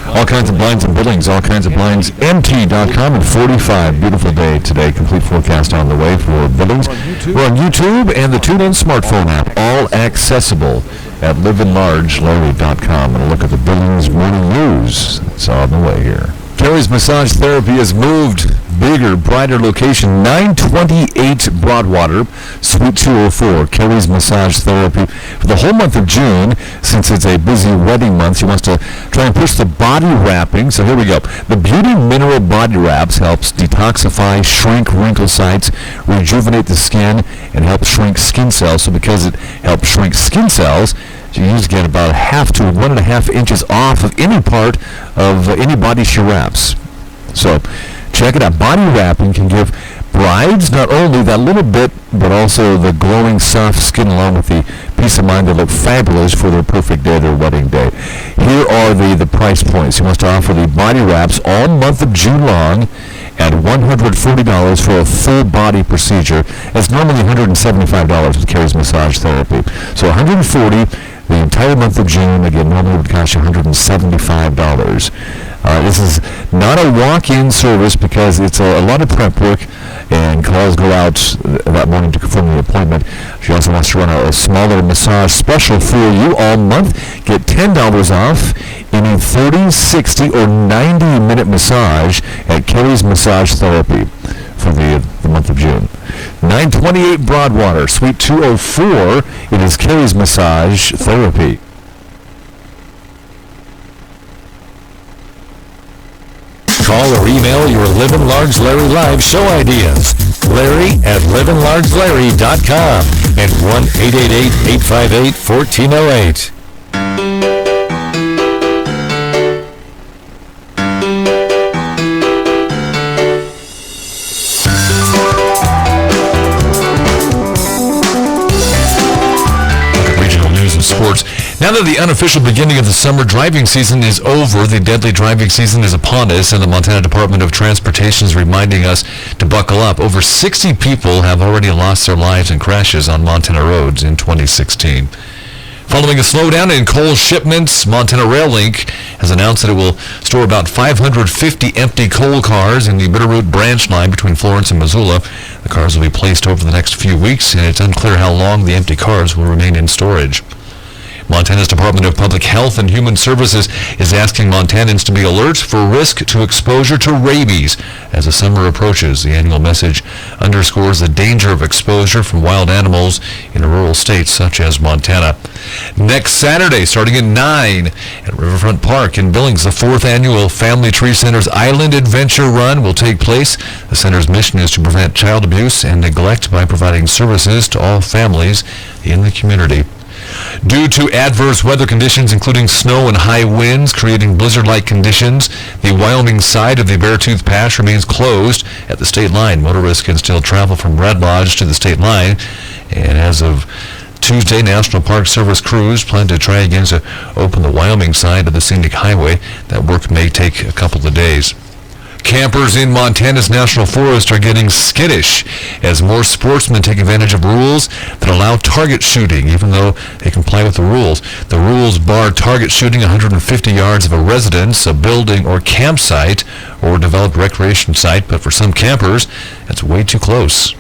All kinds of blinds in Billings, all kinds of blinds. MT.com and 45. Beautiful day today. Complete forecast on the way for Billings. We're on YouTube and the TuneIn smartphone app, all accessible at livinlargelarry.com. And a look at the Billings Morning News. It's on the way here. Carrie's Massage Therapy has moved. Bigger, brighter location, 928 Broadwater, Suite 204. Carrie's Massage Therapy for the whole month of June. Since it's a busy wedding month, she wants to try and push the body wrapping. So here we go. The Beauty Mineral Body Wraps helps detoxify, shrink wrinkle sites, rejuvenate the skin, and help shrink skin cells. So because it helps shrink skin cells, you usually get about 1/2 to 1.5 inches off of any part of any body she wraps. So check it out. Body wrapping can give brides not only that little bit, but also the glowing, soft skin along with the peace of mind to look fabulous for their perfect day, their wedding day. Here are the price points. He wants to offer the body wraps all month of June long at $140 for a full body procedure. It's normally $175 with Carrie's Massage Therapy. So $140 the entire month of June. Again, normally would cost you $175. This is not a walk-in service because it's a lot of prep work, and calls go out that morning to confirm the appointment. She also wants to run a smaller massage special for you all month. Get $10 off any 30, 60, or 90-minute massage at Carrie's Massage Therapy for the month of June. 928 Broadwater, Suite 204. It is Carrie's Massage Therapy. Call or email your Livin Large Larry Live show ideas. Larry at livinlargelarry.com and 1-888-858-1408. Now that the unofficial beginning of the summer driving season is over, the deadly driving season is upon us, and the Montana Department of Transportation is reminding us to buckle up. Over 60 people have already lost their lives in crashes on Montana roads in 2016. Following a slowdown in coal shipments, Montana Rail Link has announced that it will store about 550 empty coal cars in the Bitterroot branch line between Florence and Missoula. The cars will be placed over the next few weeks, and it's unclear how long the empty cars will remain in storage. Montana's Department of Public Health and Human Services is asking Montanans to be alert for risk to exposure to rabies as the summer approaches. The annual message underscores the danger of exposure from wild animals in rural states such as Montana. Next Saturday, starting at 9 at Riverfront Park in Billings, the 4th annual Family Tree Center's Island Adventure Run will take place. The center's mission is to prevent child abuse and neglect by providing services to all families in the community. Due to adverse weather conditions, including snow and high winds creating blizzard-like conditions, the Wyoming side of the Beartooth Pass remains closed at the state line. Motorists can still travel from Red Lodge to the state line, and as of Tuesday, National Park Service crews plan to try again to open the Wyoming side of the scenic highway. That work may take a couple of days. Campers in Montana's National Forest are getting skittish as more sportsmen take advantage of rules that allow target shooting, even though they comply with the rules. The rules bar target shooting 150 yards of a residence, a building, or campsite, or developed recreation site, but for some campers, that's way too close.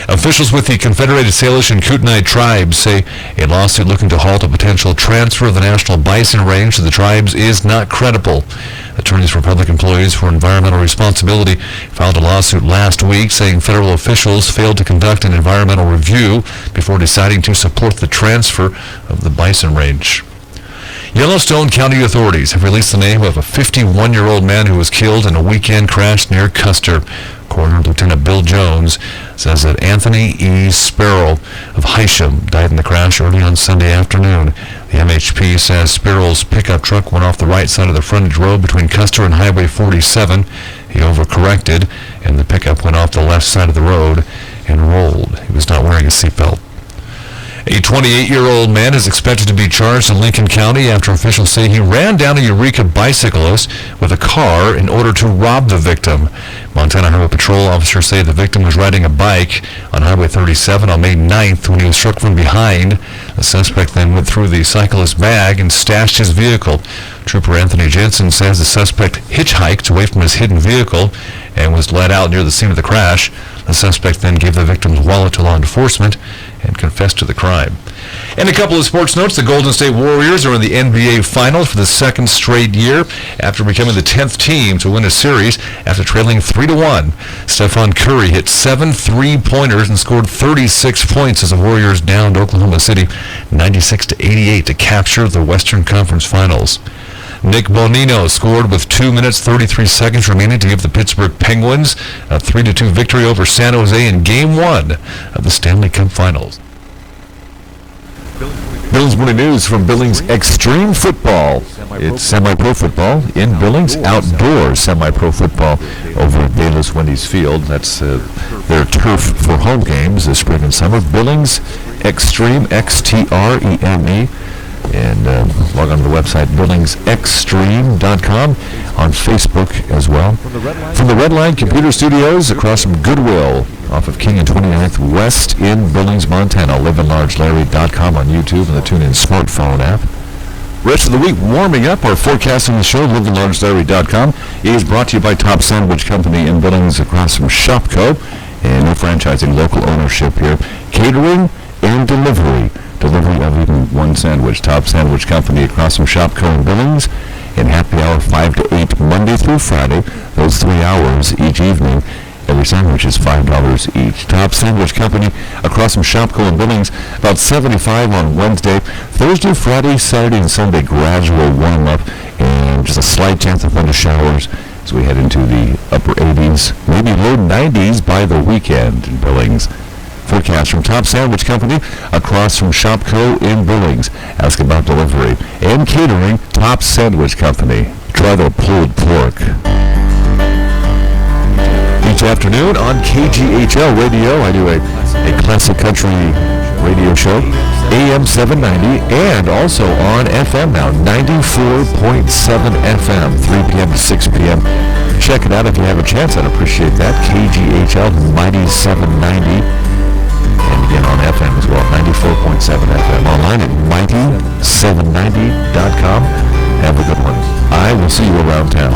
Officials with the Confederated Salish and Kootenai tribes say a lawsuit looking to halt a potential transfer of the National Bison Range to the tribes is not credible. Attorneys for Public Employees for Environmental Responsibility filed a lawsuit last week saying federal officials failed to conduct an environmental review before deciding to support the transfer of the Bison Range. Yellowstone County authorities have released the name of a 51-year-old man who was killed in a weekend crash near Custer. Coroner Lieutenant Bill Jones says that Anthony E. Sparrow of Hysham died in the crash early on Sunday afternoon. The MHP says Sparrow's pickup truck went off the right side of the frontage road between Custer and Highway 47. He overcorrected, and the pickup went off the left side of the road and rolled. He was not wearing a seatbelt. A 28-year-old man is expected to be charged in Lincoln County after officials say he ran down a Eureka bicyclist with a car in order to rob the victim. Montana Highway Patrol officers say the victim was riding a bike on Highway 37 on May 9th when he was struck from behind. The suspect then went through the cyclist's bag and stashed his vehicle. Trooper Anthony Jensen says the suspect hitchhiked away from his hidden vehicle and was led out near the scene of the crash. The suspect then gave the victim's wallet to law enforcement and confessed to the crime. And a couple of sports notes. The Golden State Warriors are in the NBA Finals for the second straight year after becoming the 10th team to win a series after trailing 3-1. Stephon Curry hit 7 3-pointers and scored 36 points as the Warriors downed Oklahoma City 96-88 to capture the Western Conference Finals. Nick Bonino scored with 2 minutes 33 seconds remaining to give the Pittsburgh Penguins a 3-2 victory over San Jose in Game 1 of the Stanley Cup Finals. Billings Morning News from Billings Extreme Football. It's semi-pro football in Billings, outdoor semi-pro football over at Bayless Wendy's Field. That's their turf for home games this spring and summer. Billings Extreme, Xtreme. And log on to the website, billingsextreme.com, on Facebook as well. From the Red Line Computer Studios across from Goodwill off of King and 29th West in Billings, Montana. livinlargelarry.com on YouTube and the TuneIn smartphone app. Rest of the week warming up. Our forecast on the show, livinlargelarry.com, is brought to you by Top Sandwich Company in Billings across from Shopco. And no franchising, local ownership here. Catering and delivery. Delivery of even one sandwich. Top Sandwich Company across from Shopco in Billings. And happy hour 5 to 8 Monday through Friday. Those 3 hours each evening. Every sandwich is $5 each. Top Sandwich Company across from Shopco in Billings. About 75 on Wednesday. Thursday, Friday, Saturday, and Sunday, gradual warm-up. And just a slight chance of thunder showers as we head into the upper 80s, maybe low 90s by the weekend in Billings. Forecast from Top Sandwich Company across from Shopco in Billings. Ask about delivery and catering. Top Sandwich Company. Try the pulled pork. Each afternoon on KGHL Radio, I do a classic country radio show. AM 790, and also on FM now, 94.7 FM, 3 p.m. to 6 p.m. Check it out if you have a chance. I'd appreciate that. KGHL Mighty 790. And again on FM as well, 94.7 FM. Online at mighty790.com. Have a good one. I will see you around town.